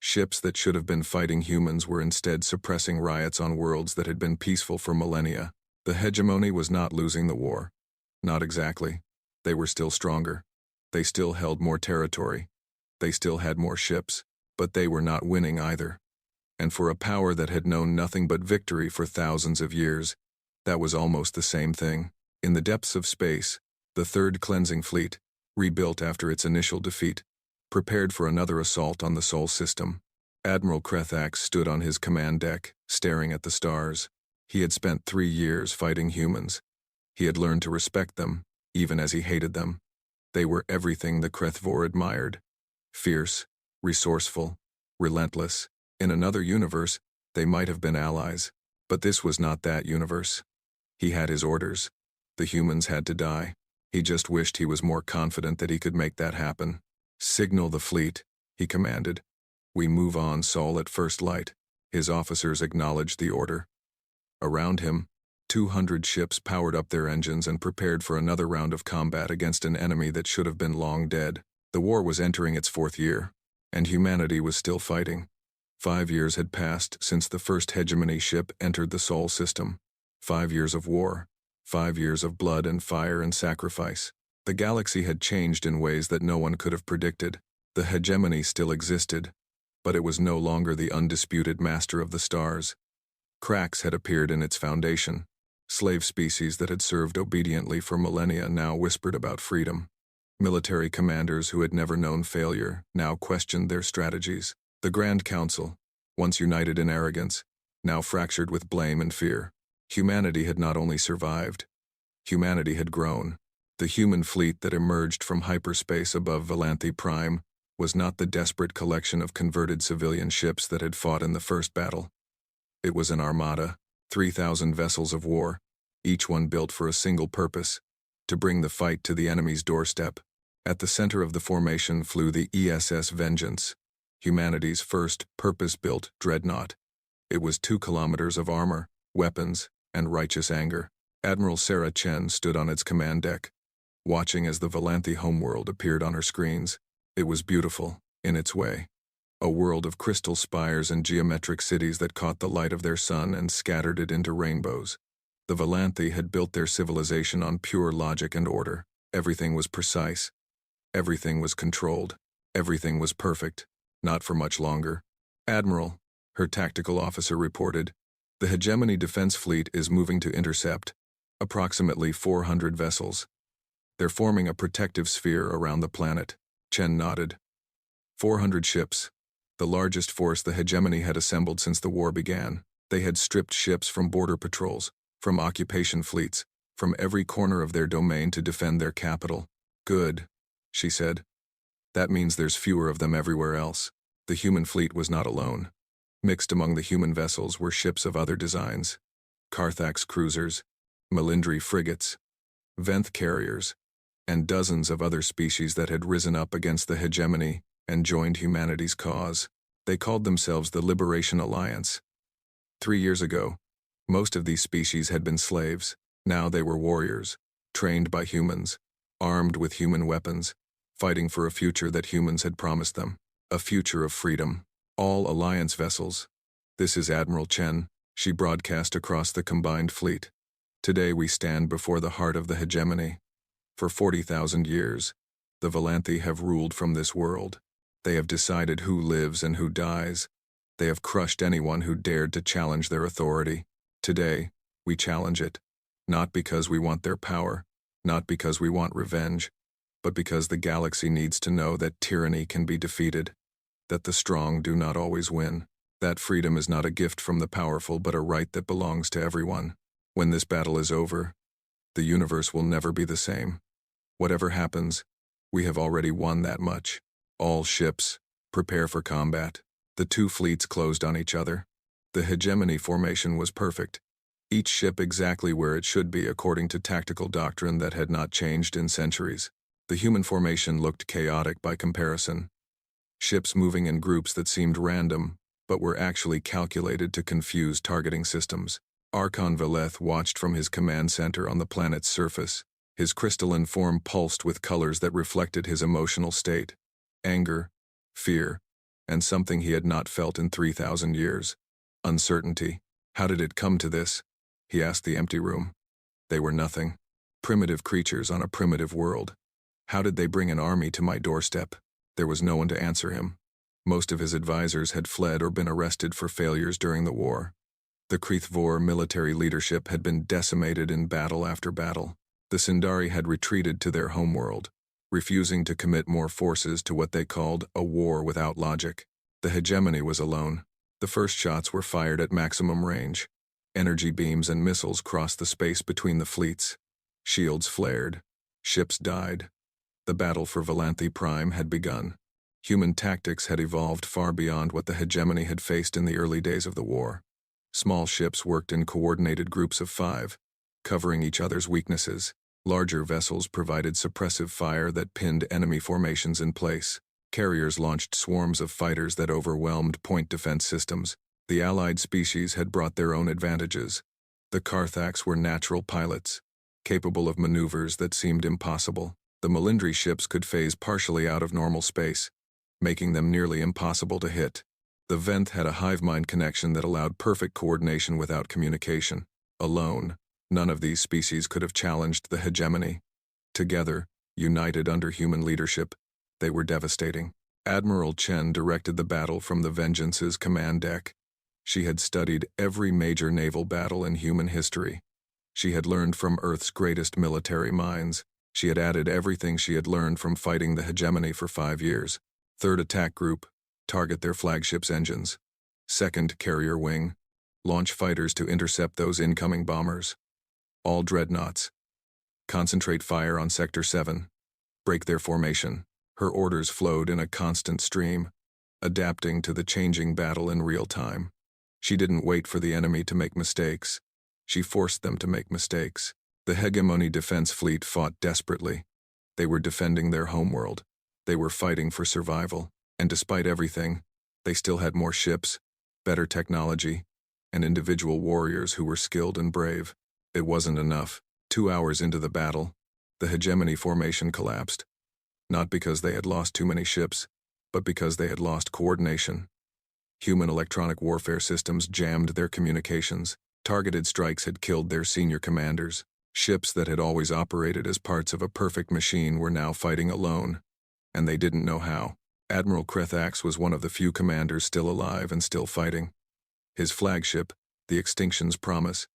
Ships that should have been fighting humans were instead suppressing riots on worlds that had been peaceful for millennia. The hegemony was not losing the war. Not exactly. They were still stronger. They still held more territory. They still had more ships, but they were not winning either. And for a power that had known nothing but victory for thousands of years, that was almost the same thing. In the depths of space, the Third Cleansing Fleet, rebuilt after its initial defeat, prepared for another assault on the Sol system. Admiral Krethax stood on his command deck, staring at the stars. He had spent 3 years fighting humans. He had learned to respect them, even as he hated them. They were everything the Krethvor admired. Fierce, resourceful, relentless. In another universe, they might have been allies, but this was not that universe. He had his orders. The humans had to die. He just wished he was more confident that he could make that happen. Signal the fleet, he commanded. We move on Sol at first light. His officers acknowledged the order. Around him, 200 ships powered up their engines and prepared for another round of combat against an enemy that should have been long dead. The war was entering its 4th year, and humanity was still fighting. 5 years had passed since the first hegemony ship entered the Sol system. 5 years of war. 5 years of blood and fire and sacrifice. The galaxy had changed in ways that no one could have predicted. The hegemony still existed, but it was no longer the undisputed master of the stars. Cracks had appeared in its foundation. Slave species that had served obediently for millennia now whispered about freedom. Military commanders who had never known failure now questioned their strategies. The Grand Council, once united in arrogance, now fractured with blame and fear. Humanity had not only survived, humanity had grown. The human fleet that emerged from hyperspace above Valanthi Prime was not the desperate collection of converted civilian ships that had fought in the first battle. It was an armada, 3,000 vessels of war, each one built for a single purpose, to bring the fight to the enemy's doorstep. At the center of the formation flew the ESS Vengeance, humanity's first purpose-built dreadnought. It was 2 kilometers of armor, weapons, and righteous anger. Admiral Sarah Chen stood on its command deck, watching as the Valanthi homeworld appeared on her screens. It was beautiful, in its way. A world of crystal spires and geometric cities that caught the light of their sun and scattered it into rainbows. The Valanthi had built their civilization on pure logic and order. Everything was precise. Everything was controlled. Everything was perfect. Not for much longer. Admiral, her tactical officer reported, the hegemony defense fleet is moving to intercept. Approximately 400 vessels. They're forming a protective sphere around the planet. Chen nodded. 400 ships. The largest force the hegemony had assembled since the war began. They had stripped ships from border patrols, from occupation fleets, from every corner of their domain to defend their capital. Good, she said. That means there's fewer of them everywhere else. The human fleet was not alone. Mixed among the human vessels were ships of other designs. Carthax cruisers, Melindri frigates, Venth carriers, and dozens of other species that had risen up against the hegemony and joined humanity's cause. They called themselves the Liberation Alliance. 3 years ago, most of these species had been slaves. Now they were warriors, trained by humans, armed with human weapons, fighting for a future that humans had promised them, a future of freedom. All Alliance vessels. This is Admiral Chen, she broadcast across the combined fleet. Today we stand before the heart of the hegemony. For 40,000 years, the Valanthi have ruled from this world. They have decided who lives and who dies. They have crushed anyone who dared to challenge their authority. Today, we challenge it. Not because we want their power, not because we want revenge, but because the galaxy needs to know that tyranny can be defeated, that the strong do not always win, that freedom is not a gift from the powerful but a right that belongs to everyone. When this battle is over, the universe will never be the same. Whatever happens, we have already won that much. All ships, prepare for combat. The two fleets closed on each other. The hegemony formation was perfect. Each ship exactly where it should be according to tactical doctrine that had not changed in centuries. The human formation looked chaotic by comparison. Ships moving in groups that seemed random, but were actually calculated to confuse targeting systems. Archon Veleth watched from his command center on the planet's surface. His crystalline form pulsed with colors that reflected his emotional state. Anger, fear, and something he had not felt in 3,000 years. Uncertainty. How did it come to this? He asked the empty room. They were nothing. Primitive creatures on a primitive world. How did they bring an army to my doorstep? There was no one to answer him. Most of his advisors had fled or been arrested for failures during the war. The Krithvor military leadership had been decimated in battle after battle. The Sindari had retreated to their homeworld, refusing to commit more forces to what they called a war without logic. The hegemony was alone. The first shots were fired at maximum range. Energy beams and missiles crossed the space between the fleets. Shields flared. Ships died. The battle for Valanthi Prime had begun. Human tactics had evolved far beyond what the hegemony had faced in the early days of the war. Small ships worked in coordinated groups of 5, covering each other's weaknesses. Larger vessels provided suppressive fire that pinned enemy formations in place. Carriers launched swarms of fighters that overwhelmed point defense systems. The allied species had brought their own advantages. The Carthax were natural pilots, capable of maneuvers that seemed impossible. The Melindri ships could phase partially out of normal space, making them nearly impossible to hit. The Venth had a hive-mind connection that allowed perfect coordination without communication. Alone, none of these species could have challenged the hegemony. Together, united under human leadership, they were devastating. Admiral Chen directed the battle from the Vengeance's command deck. She had studied every major naval battle in human history. She had learned from Earth's greatest military minds. She had added everything she had learned from fighting the hegemony for 5 years. Third attack group, target their flagship's engines. Second carrier wing, launch fighters to intercept those incoming bombers. All dreadnoughts, concentrate fire on Sector 7. Break their formation. Her orders flowed in a constant stream, adapting to the changing battle in real time. She didn't wait for the enemy to make mistakes. She forced them to make mistakes. The hegemony defense fleet fought desperately. They were defending their homeworld. They were fighting for survival. And despite everything, they still had more ships, better technology, and individual warriors who were skilled and brave. It wasn't enough. 2 hours into the battle, the hegemony formation collapsed. Not because they had lost too many ships, but because they had lost coordination. Human electronic warfare systems jammed their communications. Targeted strikes had killed their senior commanders. Ships that had always operated as parts of a perfect machine were now fighting alone, and they didn't know how. Admiral Krethax was one of the few commanders still alive and still fighting. His flagship, the Extinction's Promise,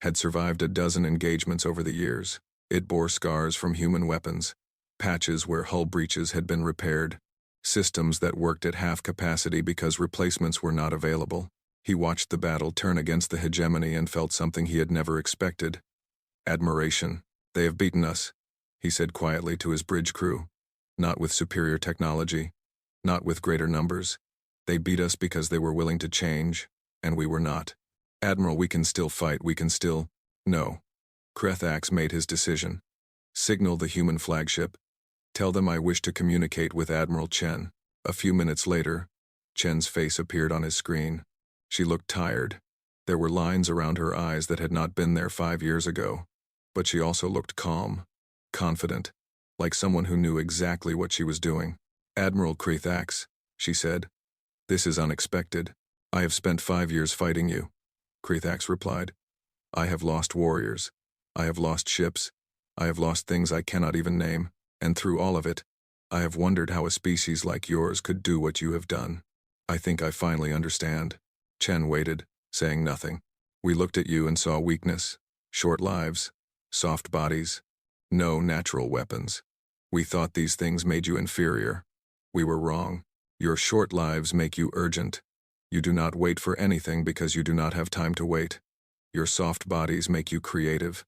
had survived a dozen engagements over the years. It bore scars from human weapons, patches where hull breaches had been repaired, systems that worked at half capacity because replacements were not available. He watched the battle turn against the hegemony and felt something he had never expected. Admiration. They have beaten us, he said quietly to his bridge crew. Not with superior technology, not with greater numbers. They beat us because they were willing to change, and we were not. Admiral, we can still fight, we can still... No. Krethax made his decision. Signal the human flagship. Tell them I wish to communicate with Admiral Chen. A few minutes later, Chen's face appeared on his screen. She looked tired. There were lines around her eyes that had not been there 5 years ago. But she also looked calm, confident, like someone who knew exactly what she was doing. Admiral Krethax, she said. This is unexpected. I have spent 5 years fighting you. Krethax replied. I have lost warriors. I have lost ships. I have lost things I cannot even name. And through all of it, I have wondered how a species like yours could do what you have done. I think I finally understand. Chen waited, saying nothing. We looked at you and saw weakness, short lives, soft bodies, no natural weapons. We thought these things made you inferior. We were wrong. Your short lives make you urgent. You do not wait for anything because you do not have time to wait. Your soft bodies make you creative.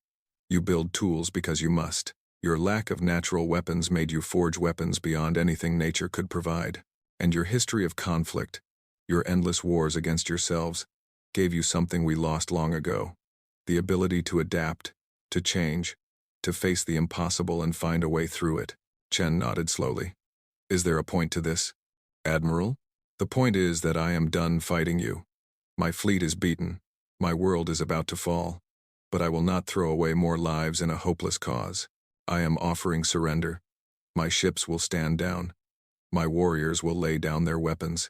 You build tools because you must. Your lack of natural weapons made you forge weapons beyond anything nature could provide. And your history of conflict, your endless wars against yourselves, gave you something we lost long ago. The ability to adapt, to change, to face the impossible and find a way through it. Chen nodded slowly. Is there a point to this, Admiral? The point is that I am done fighting you. My fleet is beaten. My world is about to fall. But I will not throw away more lives in a hopeless cause. I am offering surrender. My ships will stand down. My warriors will lay down their weapons.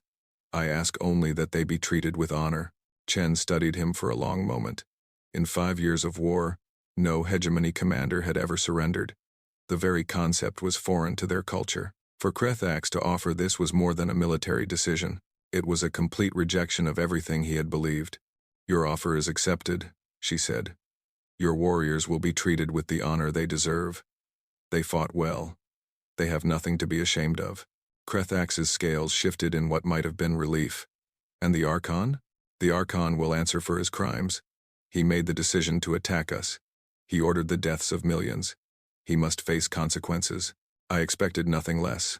I ask only that they be treated with honor. Chen studied him for a long moment. In 5 years of war, no hegemony commander had ever surrendered. The very concept was foreign to their culture. For Krethax to offer this was more than a military decision. It was a complete rejection of everything he had believed. Your offer is accepted, she said. Your warriors will be treated with the honor they deserve. They fought well. They have nothing to be ashamed of. Krethax's scales shifted in what might have been relief. And the Archon? The Archon will answer for his crimes. He made the decision to attack us. He ordered the deaths of millions. He must face consequences. I expected nothing less.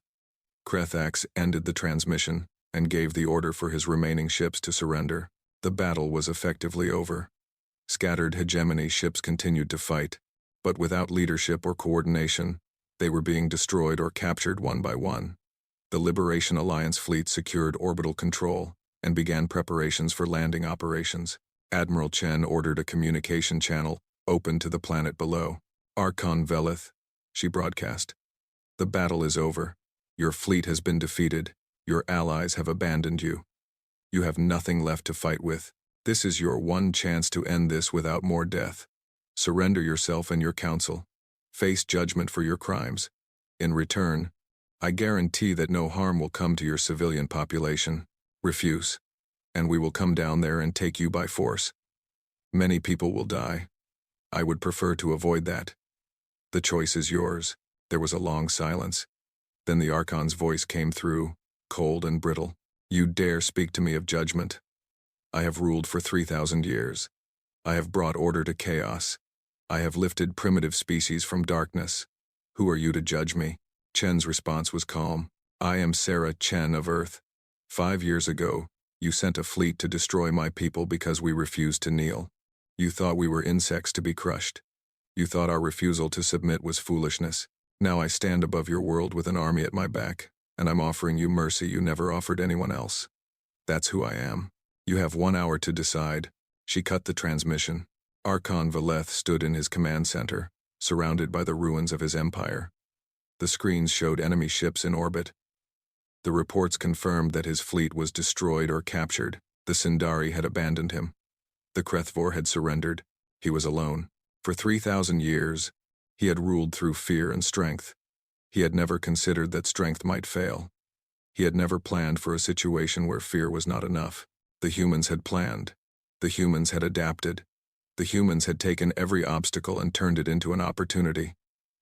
Krethax ended the transmission and gave the order for his remaining ships to surrender. The battle was effectively over. Scattered hegemony ships continued to fight, but without leadership or coordination, they were being destroyed or captured one by one. The Liberation Alliance fleet secured orbital control and began preparations for landing operations. Admiral Chen ordered a communication channel open to the planet below. Archon Velith, she broadcast. The battle is over. Your fleet has been defeated. Your allies have abandoned you. You have nothing left to fight with. This is your one chance to end this without more death. Surrender yourself and your council. Face judgment for your crimes. In return, I guarantee that no harm will come to your civilian population. Refuse, and we will come down there and take you by force. Many people will die. I would prefer to avoid that. The choice is yours. There was a long silence. Then the Archon's voice came through, cold and brittle. You dare speak to me of judgment? I have ruled for 3,000 years. I have brought order to chaos. I have lifted primitive species from darkness. Who are you to judge me? Chen's response was calm. I am Sarah Chen of Earth. 5 years ago, you sent a fleet to destroy my people because we refused to kneel. You thought we were insects to be crushed. You thought our refusal to submit was foolishness. Now I stand above your world with an army at my back, and I'm offering you mercy you never offered anyone else. That's who I am. You have 1 hour to decide. She cut the transmission. Archon Velith stood in his command center, surrounded by the ruins of his empire. The screens showed enemy ships in orbit. The reports confirmed that his fleet was destroyed or captured. The Sindari had abandoned him. The Krethvor had surrendered. He was alone. For 3,000 years, he had ruled through fear and strength. He had never considered that strength might fail. He had never planned for a situation where fear was not enough. The humans had planned. The humans had adapted. The humans had taken every obstacle and turned it into an opportunity.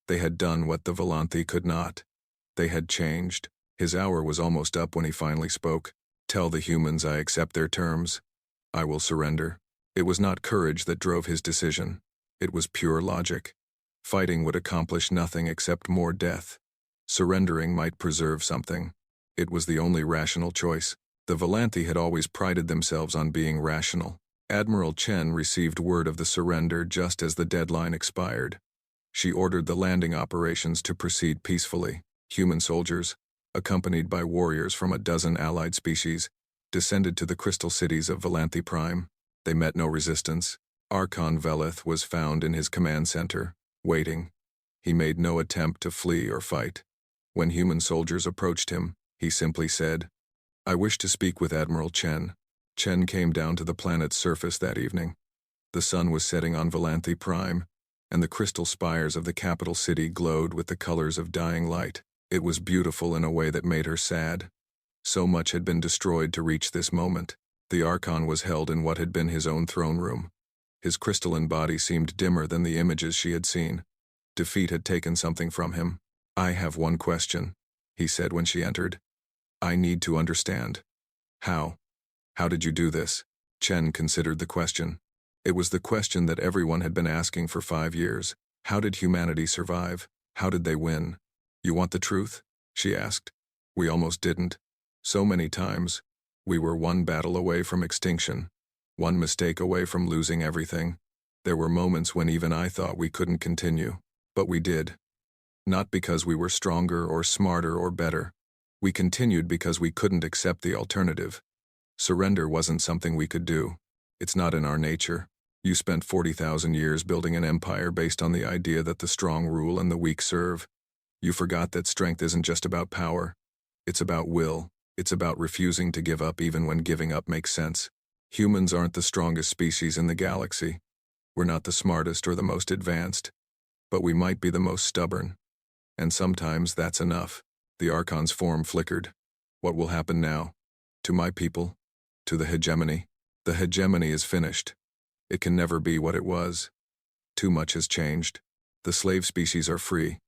They had done what the Volanthi could not. They had changed. His hour was almost up when he finally spoke. "Tell the humans I accept their terms. I will surrender." It was not courage that drove his decision. It was pure logic. Fighting would accomplish nothing except more death. Surrendering might preserve something. It was the only rational choice. The Volanthi had always prided themselves on being rational. Admiral Chen received word of the surrender just as the deadline expired. She ordered the landing operations to proceed peacefully. Human soldiers, accompanied by warriors from a dozen allied species, descended to the crystal cities of Volanthi Prime. They met no resistance. Archon Velith was found in his command center, waiting. He made no attempt to flee or fight. When human soldiers approached him, he simply said, "I wish to speak with Admiral Chen." Chen came down to the planet's surface that evening. The sun was setting on Volanthi Prime, and the crystal spires of the capital city glowed with the colors of dying light. It was beautiful in a way that made her sad. So much had been destroyed to reach this moment. The Archon was held in what had been his own throne room. His crystalline body seemed dimmer than the images she had seen. Defeat had taken something from him. "I have one question," he said when she entered. "I need to understand. How? How did you do this?" Chen considered the question. It was the question that everyone had been asking for 5 years. How did humanity survive? How did they win? "You want the truth?" she asked. "We almost didn't. So many times. We were one battle away from extinction, one mistake away from losing everything. There were moments when even I thought we couldn't continue. But we did. Not because we were stronger or smarter or better. We continued because we couldn't accept the alternative. Surrender wasn't something we could do. It's not in our nature. You spent 40,000 years building an empire based on the idea that the strong rule and the weak serve. You forgot that strength isn't just about power. It's about will. It's about refusing to give up even when giving up makes sense. Humans aren't the strongest species in the galaxy. We're not the smartest or the most advanced. But we might be the most stubborn. And sometimes that's enough. The Archon's form flickered. "What will happen now? To my people? To the hegemony? The hegemony is finished. It can never be what it was. Too much has changed. The slave species are free,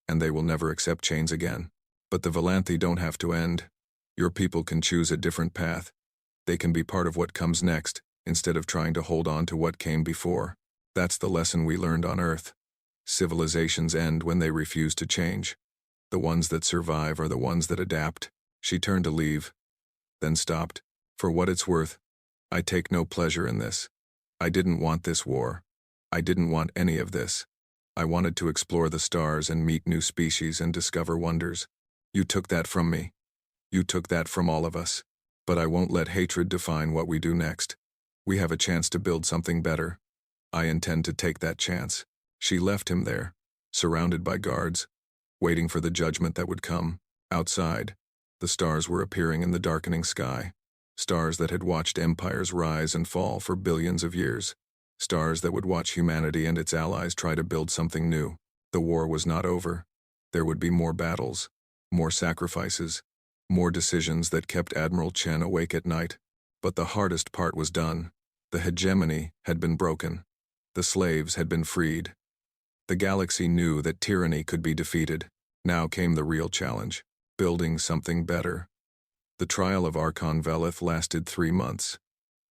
and they will never accept chains again. But the Volanthi don't have to end. Your people can choose a different path. They can be part of what comes next, instead of trying to hold on to what came before. That's the lesson we learned on Earth. Civilizations end when they refuse to change. The ones that survive are the ones that adapt." She turned to leave, then stopped. "For what it's worth, I take no pleasure in this. I didn't want this war. I didn't want any of this. I wanted to explore the stars and meet new species and discover wonders. You took that from me. You took that from all of us. But I won't let hatred define what we do next. We have a chance to build something better. I intend to take that chance." She left him there, surrounded by guards, waiting for the judgment that would come. Outside, the stars were appearing in the darkening sky. Stars that had watched empires rise and fall for billions of years. Stars that would watch humanity and its allies try to build something new. The war was not over. There would be more battles, more sacrifices, more decisions that kept Admiral Chen awake at night. But the hardest part was done. The hegemony had been broken. The slaves had been freed. The galaxy knew that tyranny could be defeated. Now came the real challenge, building something better. The trial of Archon Velith lasted 3 months.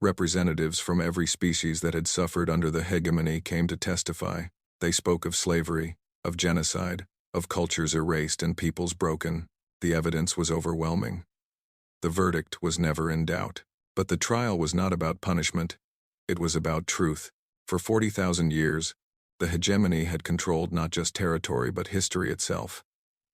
Representatives from every species that had suffered under the hegemony came to testify. They spoke of slavery, of genocide, of cultures erased and peoples broken. The evidence was overwhelming. The verdict was never in doubt. But the trial was not about punishment. It was about truth. For 40,000 years, the hegemony had controlled not just territory but history itself.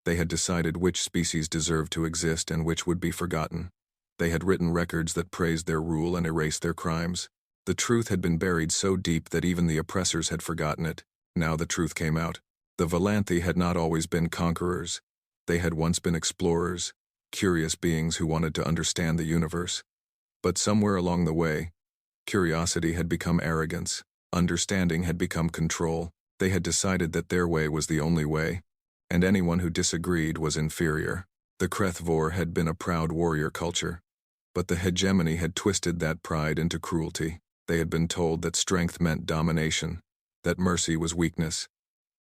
They had decided which species deserved to exist and which would be forgotten. They had written records that praised their rule and erased their crimes. The truth had been buried so deep that even the oppressors had forgotten it. Now the truth came out. The Volanthi had not always been conquerors. They had once been explorers, curious beings who wanted to understand the universe. But somewhere along the way, curiosity had become arrogance. Understanding had become control. They had decided that their way was the only way, and anyone who disagreed was inferior. The Krethvor had been a proud warrior culture, but the hegemony had twisted that pride into cruelty. They had been told that strength meant domination, that mercy was weakness,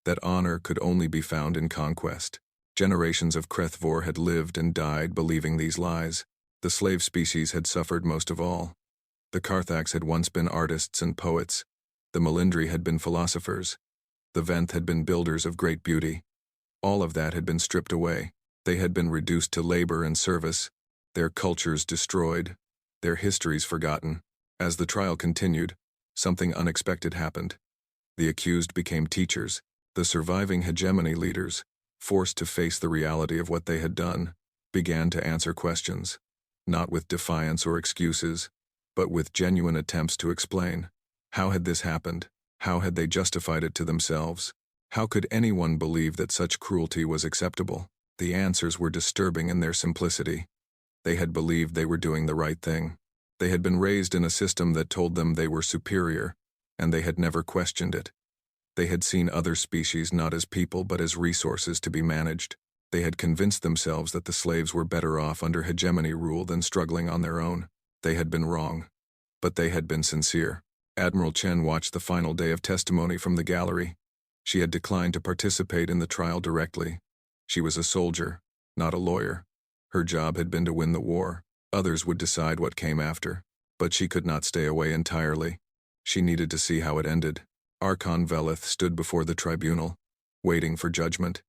that honor could only be found in conquest. Generations of Krethvor had lived and died believing these lies. The slave species had suffered most of all. The Carthax had once been artists and poets. The Melindri had been philosophers. The Venth had been builders of great beauty. All of that had been stripped away. They had been reduced to labor and service, their cultures destroyed, their histories forgotten. As the trial continued, something unexpected happened. The accused became teachers, the surviving hegemony leaders, forced to face the reality of what they had done, began to answer questions, not with defiance or excuses, but with genuine attempts to explain. How had this happened? How had they justified it to themselves? How could anyone believe that such cruelty was acceptable? The answers were disturbing in their simplicity. They had believed they were doing the right thing. They had been raised in a system that told them they were superior, and they had never questioned it. They had seen other species not as people but as resources to be managed. They had convinced themselves that the slaves were better off under hegemony rule than struggling on their own. They had been wrong, but they had been sincere. Admiral Chen watched the final day of testimony from the gallery. She had declined to participate in the trial directly. She was a soldier, not a lawyer. Her job had been to win the war. Others would decide what came after. But she could not stay away entirely. She needed to see how it ended. Archon Velith stood before the tribunal, waiting for judgment.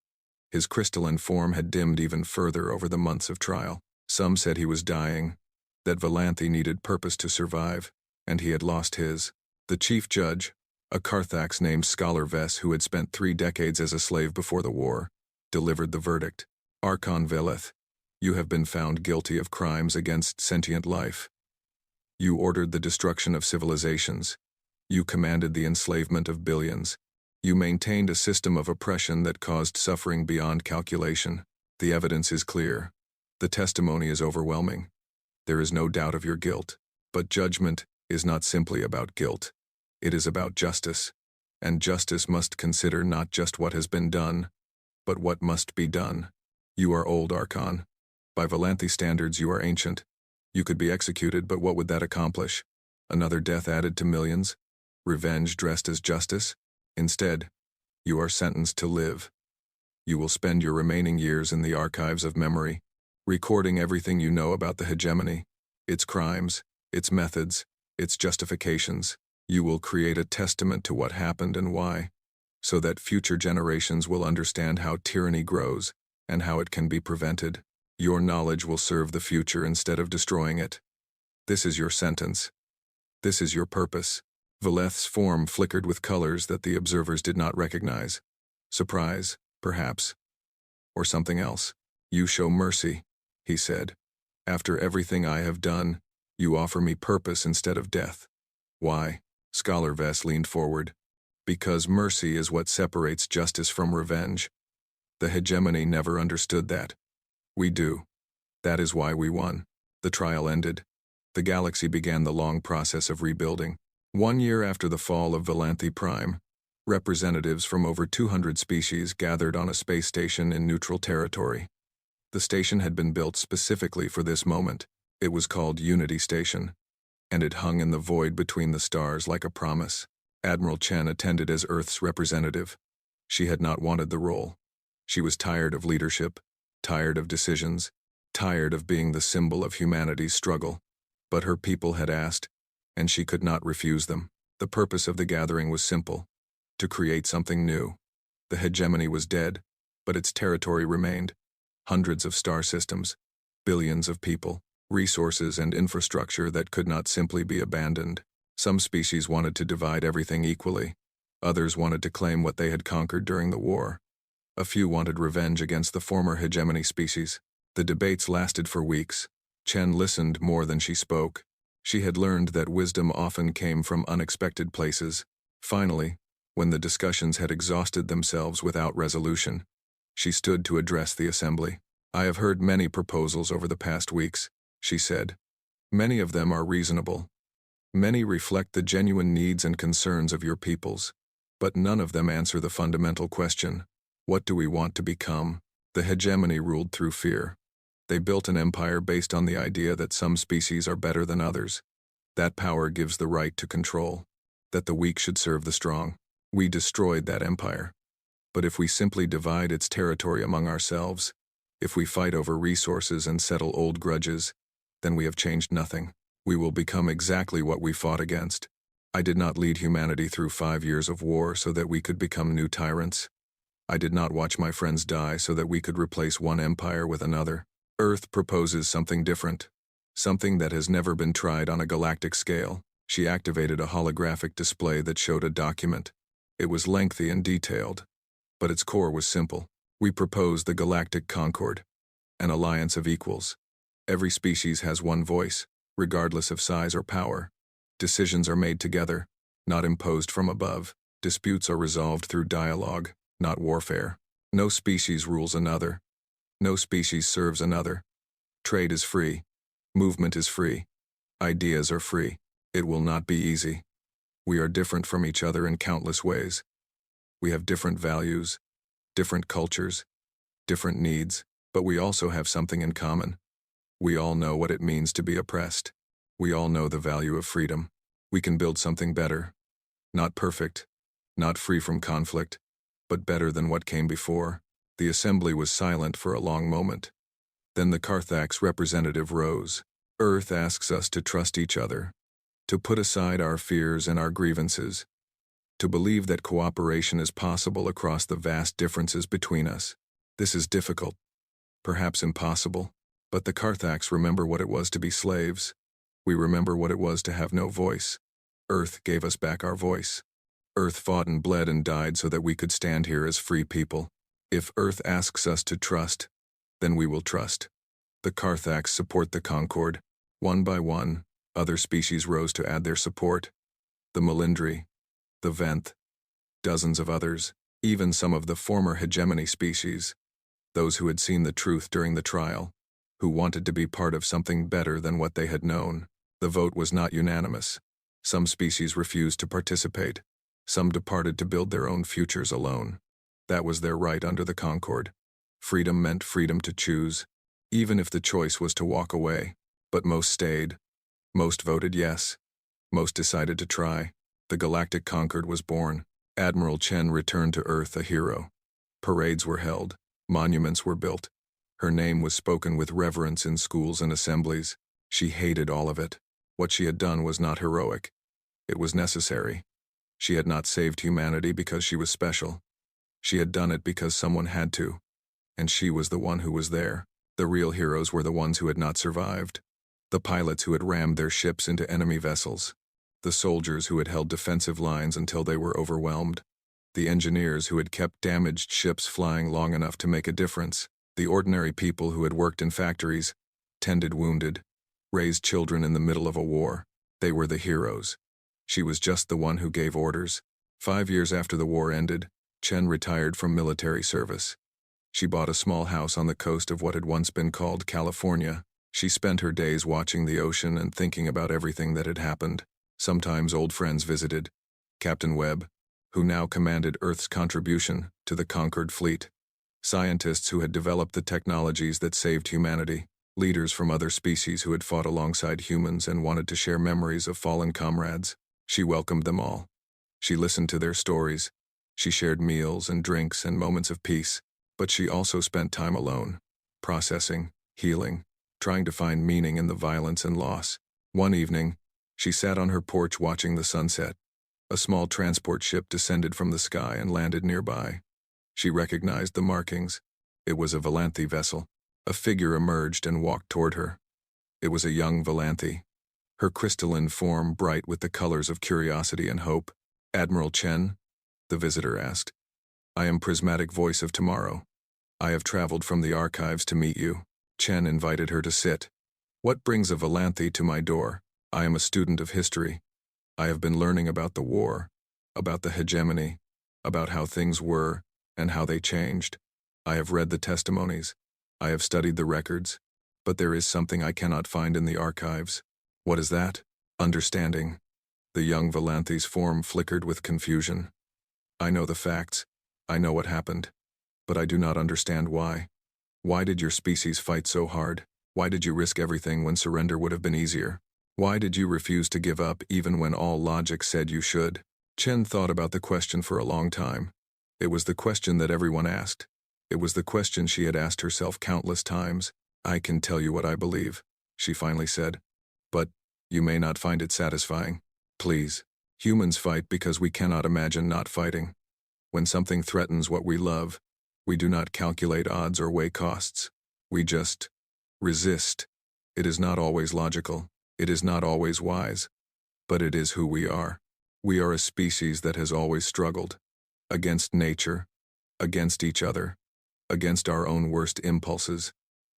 His crystalline form had dimmed even further over the months of trial. Some said he was dying, that Valanthe needed purpose to survive, and he had lost his. The chief judge, a Carthax named Scholar Vess who had spent 3 decades as a slave before the war, delivered the verdict. Archon Velith, you have been found guilty of crimes against sentient life. You ordered the destruction of civilizations. You commanded the enslavement of billions. You maintained a system of oppression that caused suffering beyond calculation. The evidence is clear. The testimony is overwhelming. There is no doubt of your guilt. But judgment is not simply about guilt. It is about justice. And justice must consider not just what has been done, but what must be done. You are old, Archon. By Valanthe standards, you are ancient. You could be executed, but what would that accomplish? Another death added to millions? Revenge dressed as justice? Instead, you are sentenced to live. You will spend your remaining years in the archives of memory, recording everything you know about the hegemony, its crimes, its methods, its justifications. You will create a testament to what happened and why, so that future generations will understand how tyranny grows and how it can be prevented. Your knowledge will serve the future instead of destroying it. This is your sentence. This is your purpose. Veleth's form flickered with colors that the observers did not recognize. Surprise, perhaps. Or something else. You show mercy, he said. After everything I have done, you offer me purpose instead of death. Why? Scholar Vess leaned forward. Because mercy is what separates justice from revenge. The hegemony never understood that. We do. That is why we won. The trial ended. The galaxy began the long process of rebuilding. 1 year after the fall of Valanthe Prime, representatives from over 200 species gathered on a space station in neutral territory. The station had been built specifically for this moment. It was called Unity Station, and it hung in the void between the stars like a promise. Admiral Chen attended as Earth's representative. She had not wanted the role. She was tired of leadership, tired of decisions, tired of being the symbol of humanity's struggle. But her people had asked, and she could not refuse them. The purpose of the gathering was simple: to create something new. The hegemony was dead, but its territory remained. Hundreds of star systems, billions of people, resources and infrastructure that could not simply be abandoned. Some species wanted to divide everything equally. Others wanted to claim what they had conquered during the war. A few wanted revenge against the former hegemony species. The debates lasted for weeks. Chen listened more than she spoke. She had learned that wisdom often came from unexpected places. Finally, when the discussions had exhausted themselves without resolution, she stood to address the assembly. I have heard many proposals over the past weeks, she said. Many of them are reasonable. Many reflect the genuine needs and concerns of your peoples. But none of them answer the fundamental question: what do we want to become? The hegemony ruled through fear. They built an empire based on the idea that some species are better than others. That power gives the right to control, that the weak should serve the strong. We destroyed that empire. But if we simply divide its territory among ourselves, if we fight over resources and settle old grudges, then we have changed nothing. We will become exactly what we fought against. I did not lead humanity through 5 years of war so that we could become new tyrants. I did not watch my friends die so that we could replace one empire with another. Earth proposes something different, something that has never been tried on a galactic scale. She activated a holographic display that showed a document. It was lengthy and detailed, but its core was simple. We proposed the Galactic Concord, an alliance of equals. Every species has one voice, regardless of size or power. Decisions are made together, not imposed from above. Disputes are resolved through dialogue, not warfare. No species rules another. No species serves another. Trade is free. Movement is free. Ideas are free. It will not be easy. We are different from each other in countless ways. We have different values, different cultures, different needs, but we also have something in common. We all know what it means to be oppressed. We all know the value of freedom. We can build something better. Not perfect, not free from conflict, but better than what came before. The assembly was silent for a long moment. Then the Carthax representative rose. Earth asks us to trust each other, to put aside our fears and our grievances, to believe that cooperation is possible across the vast differences between us. This is difficult, perhaps impossible, but the Carthax remember what it was to be slaves. We remember what it was to have no voice. Earth gave us back our voice. Earth fought and bled and died so that we could stand here as free people. If Earth asks us to trust, then we will trust. The Carthax support the Concord. One by one, other species rose to add their support. The Melindri, the Venth, dozens of others, even some of the former hegemony species, those who had seen the truth during the trial, who wanted to be part of something better than what they had known. The vote was not unanimous. Some species refused to participate. Some departed to build their own futures alone. That was their right under the Concord. Freedom meant freedom to choose, even if the choice was to walk away. But most stayed. Most voted yes. Most decided to try. The Galactic Concord was born. Admiral Chen returned to Earth a hero. Parades were held. Monuments were built. Her name was spoken with reverence in schools and assemblies. She hated all of it. What she had done was not heroic. It was necessary. She had not saved humanity because she was special. She had done it because someone had to. And she was the one who was there. The real heroes were the ones who had not survived. The pilots who had rammed their ships into enemy vessels. The soldiers who had held defensive lines until they were overwhelmed. The engineers who had kept damaged ships flying long enough to make a difference. The ordinary people who had worked in factories, tended wounded, raised children in the middle of a war. They were the heroes. She was just the one who gave orders. 5 years after the war ended, Chen retired from military service. She bought a small house on the coast of what had once been called California. She spent her days watching the ocean and thinking about everything that had happened. Sometimes old friends visited. Captain Webb, who now commanded Earth's contribution to the conquered fleet. Scientists who had developed the technologies that saved humanity. Leaders from other species who had fought alongside humans and wanted to share memories of fallen comrades. She welcomed them all. She listened to their stories. She shared meals and drinks and moments of peace. But she also spent time alone, processing, healing, trying to find meaning in the violence and loss. One evening, she sat on her porch watching the sunset. A small transport ship descended from the sky and landed nearby. She recognized the markings. It was a Valanthi vessel. A figure emerged and walked toward her. It was a young Valanthi, her crystalline form bright with the colors of curiosity and hope. "Admiral Chen?" the visitor asked. "I am Prismatic Voice of Tomorrow. I have traveled from the archives to meet you." Chen invited her to sit. "What brings a Valanthi to my door? I am a student of history. I have been learning about the war, about the hegemony, about how things were and how they changed. I have read the testimonies. I have studied the records. But there is something I cannot find in the archives." "What is that?" "Understanding." The young Valanthi's form flickered with confusion. "I know the facts. I know what happened. But I do not understand why. Why did your species fight so hard? Why did you risk everything when surrender would have been easier? Why did you refuse to give up even when all logic said you should? Chen thought about the question for a long time. It was the question that everyone asked. It was the question she had asked herself countless times. I can tell you what I believe, she finally said. But you may not find it satisfying. Please. Humans fight because we cannot imagine not fighting. When something threatens what we love, we do not calculate odds or weigh costs. We just resist. It is not always logical. It is not always wise. But it is who we are. We are a species that has always struggled. Against nature. Against each other. Against our own worst impulses.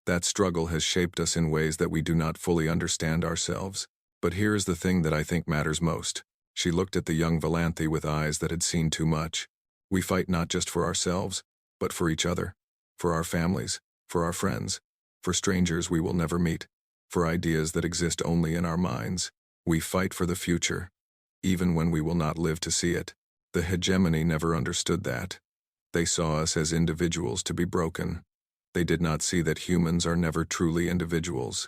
That struggle has shaped us in ways that we do not fully understand ourselves. But here is the thing that I think matters most. She looked at the young Valanthe with eyes that had seen too much. We fight not just for ourselves, but for each other. For our families. For our friends. For strangers we will never meet. For ideas that exist only in our minds. We fight for the future, even when we will not live to see it. The hegemony never understood that. They saw us as individuals to be broken. They did not see that humans are never truly individuals.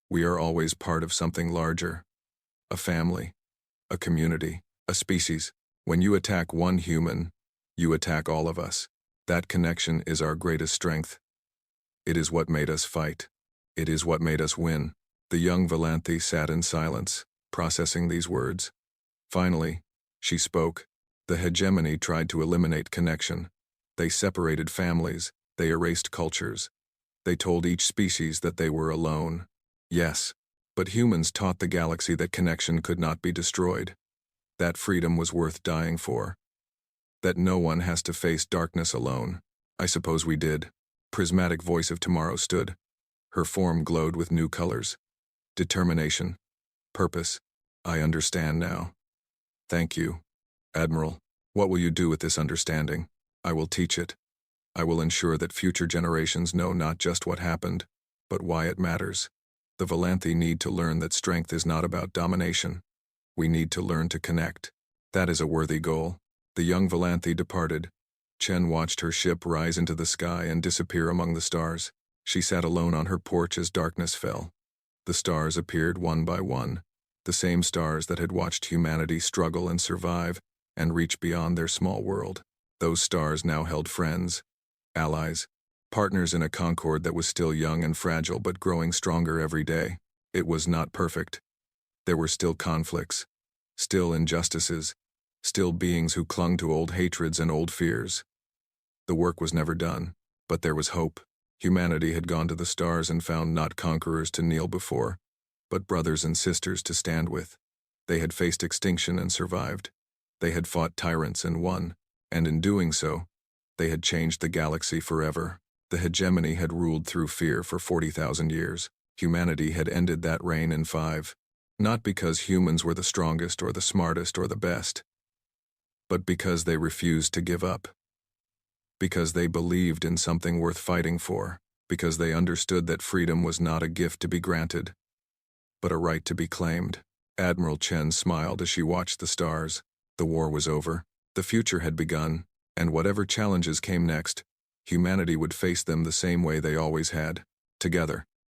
We are always part of something larger. A family. A community. A species. When you attack one human, you attack all of us. That connection is our greatest strength. It is what made us fight. It is what made us win. The young Valanthe sat in silence, processing these words. Finally, she spoke. The hegemony tried to eliminate connection. They separated families. They erased cultures. They told each species that they were alone. Yes, but humans taught the galaxy that connection could not be destroyed. That freedom was worth dying for. That no one has to face darkness alone. I suppose we did. Prismatic voice of tomorrow stood. Her form glowed with new colors. Determination. Purpose. I understand now. Thank you, Admiral. What will you do with this understanding? I will teach it. I will ensure that future generations know not just what happened, but why it matters. The Valanthe need to learn that strength is not about domination. We need to learn to connect. That is a worthy goal. The young Valanthe departed. Chen watched her ship rise into the sky and disappear among the stars. She sat alone on her porch as darkness fell. The stars appeared one by one, the same stars that had watched humanity struggle and survive and reach beyond their small world. Those stars now held friends, allies, partners in a concord that was still young and fragile but growing stronger every day. It was not perfect. There were still conflicts, still injustices, still beings who clung to old hatreds and old fears. The work was never done, but there was hope. Humanity had gone to the stars and found not conquerors to kneel before, but brothers and sisters to stand with. They had faced extinction and survived. They had fought tyrants and won, and in doing so, they had changed the galaxy forever. The hegemony had ruled through fear for 40,000 years. Humanity had ended that reign in 5, not because humans were the strongest or the smartest or the best, but because they refused to give up. Because they believed in something worth fighting for. Because they understood that freedom was not a gift to be granted, but a right to be claimed. Admiral Chen smiled as she watched the stars. The war was over. The future had begun, and whatever challenges came next, humanity would face them the same way they always had, together.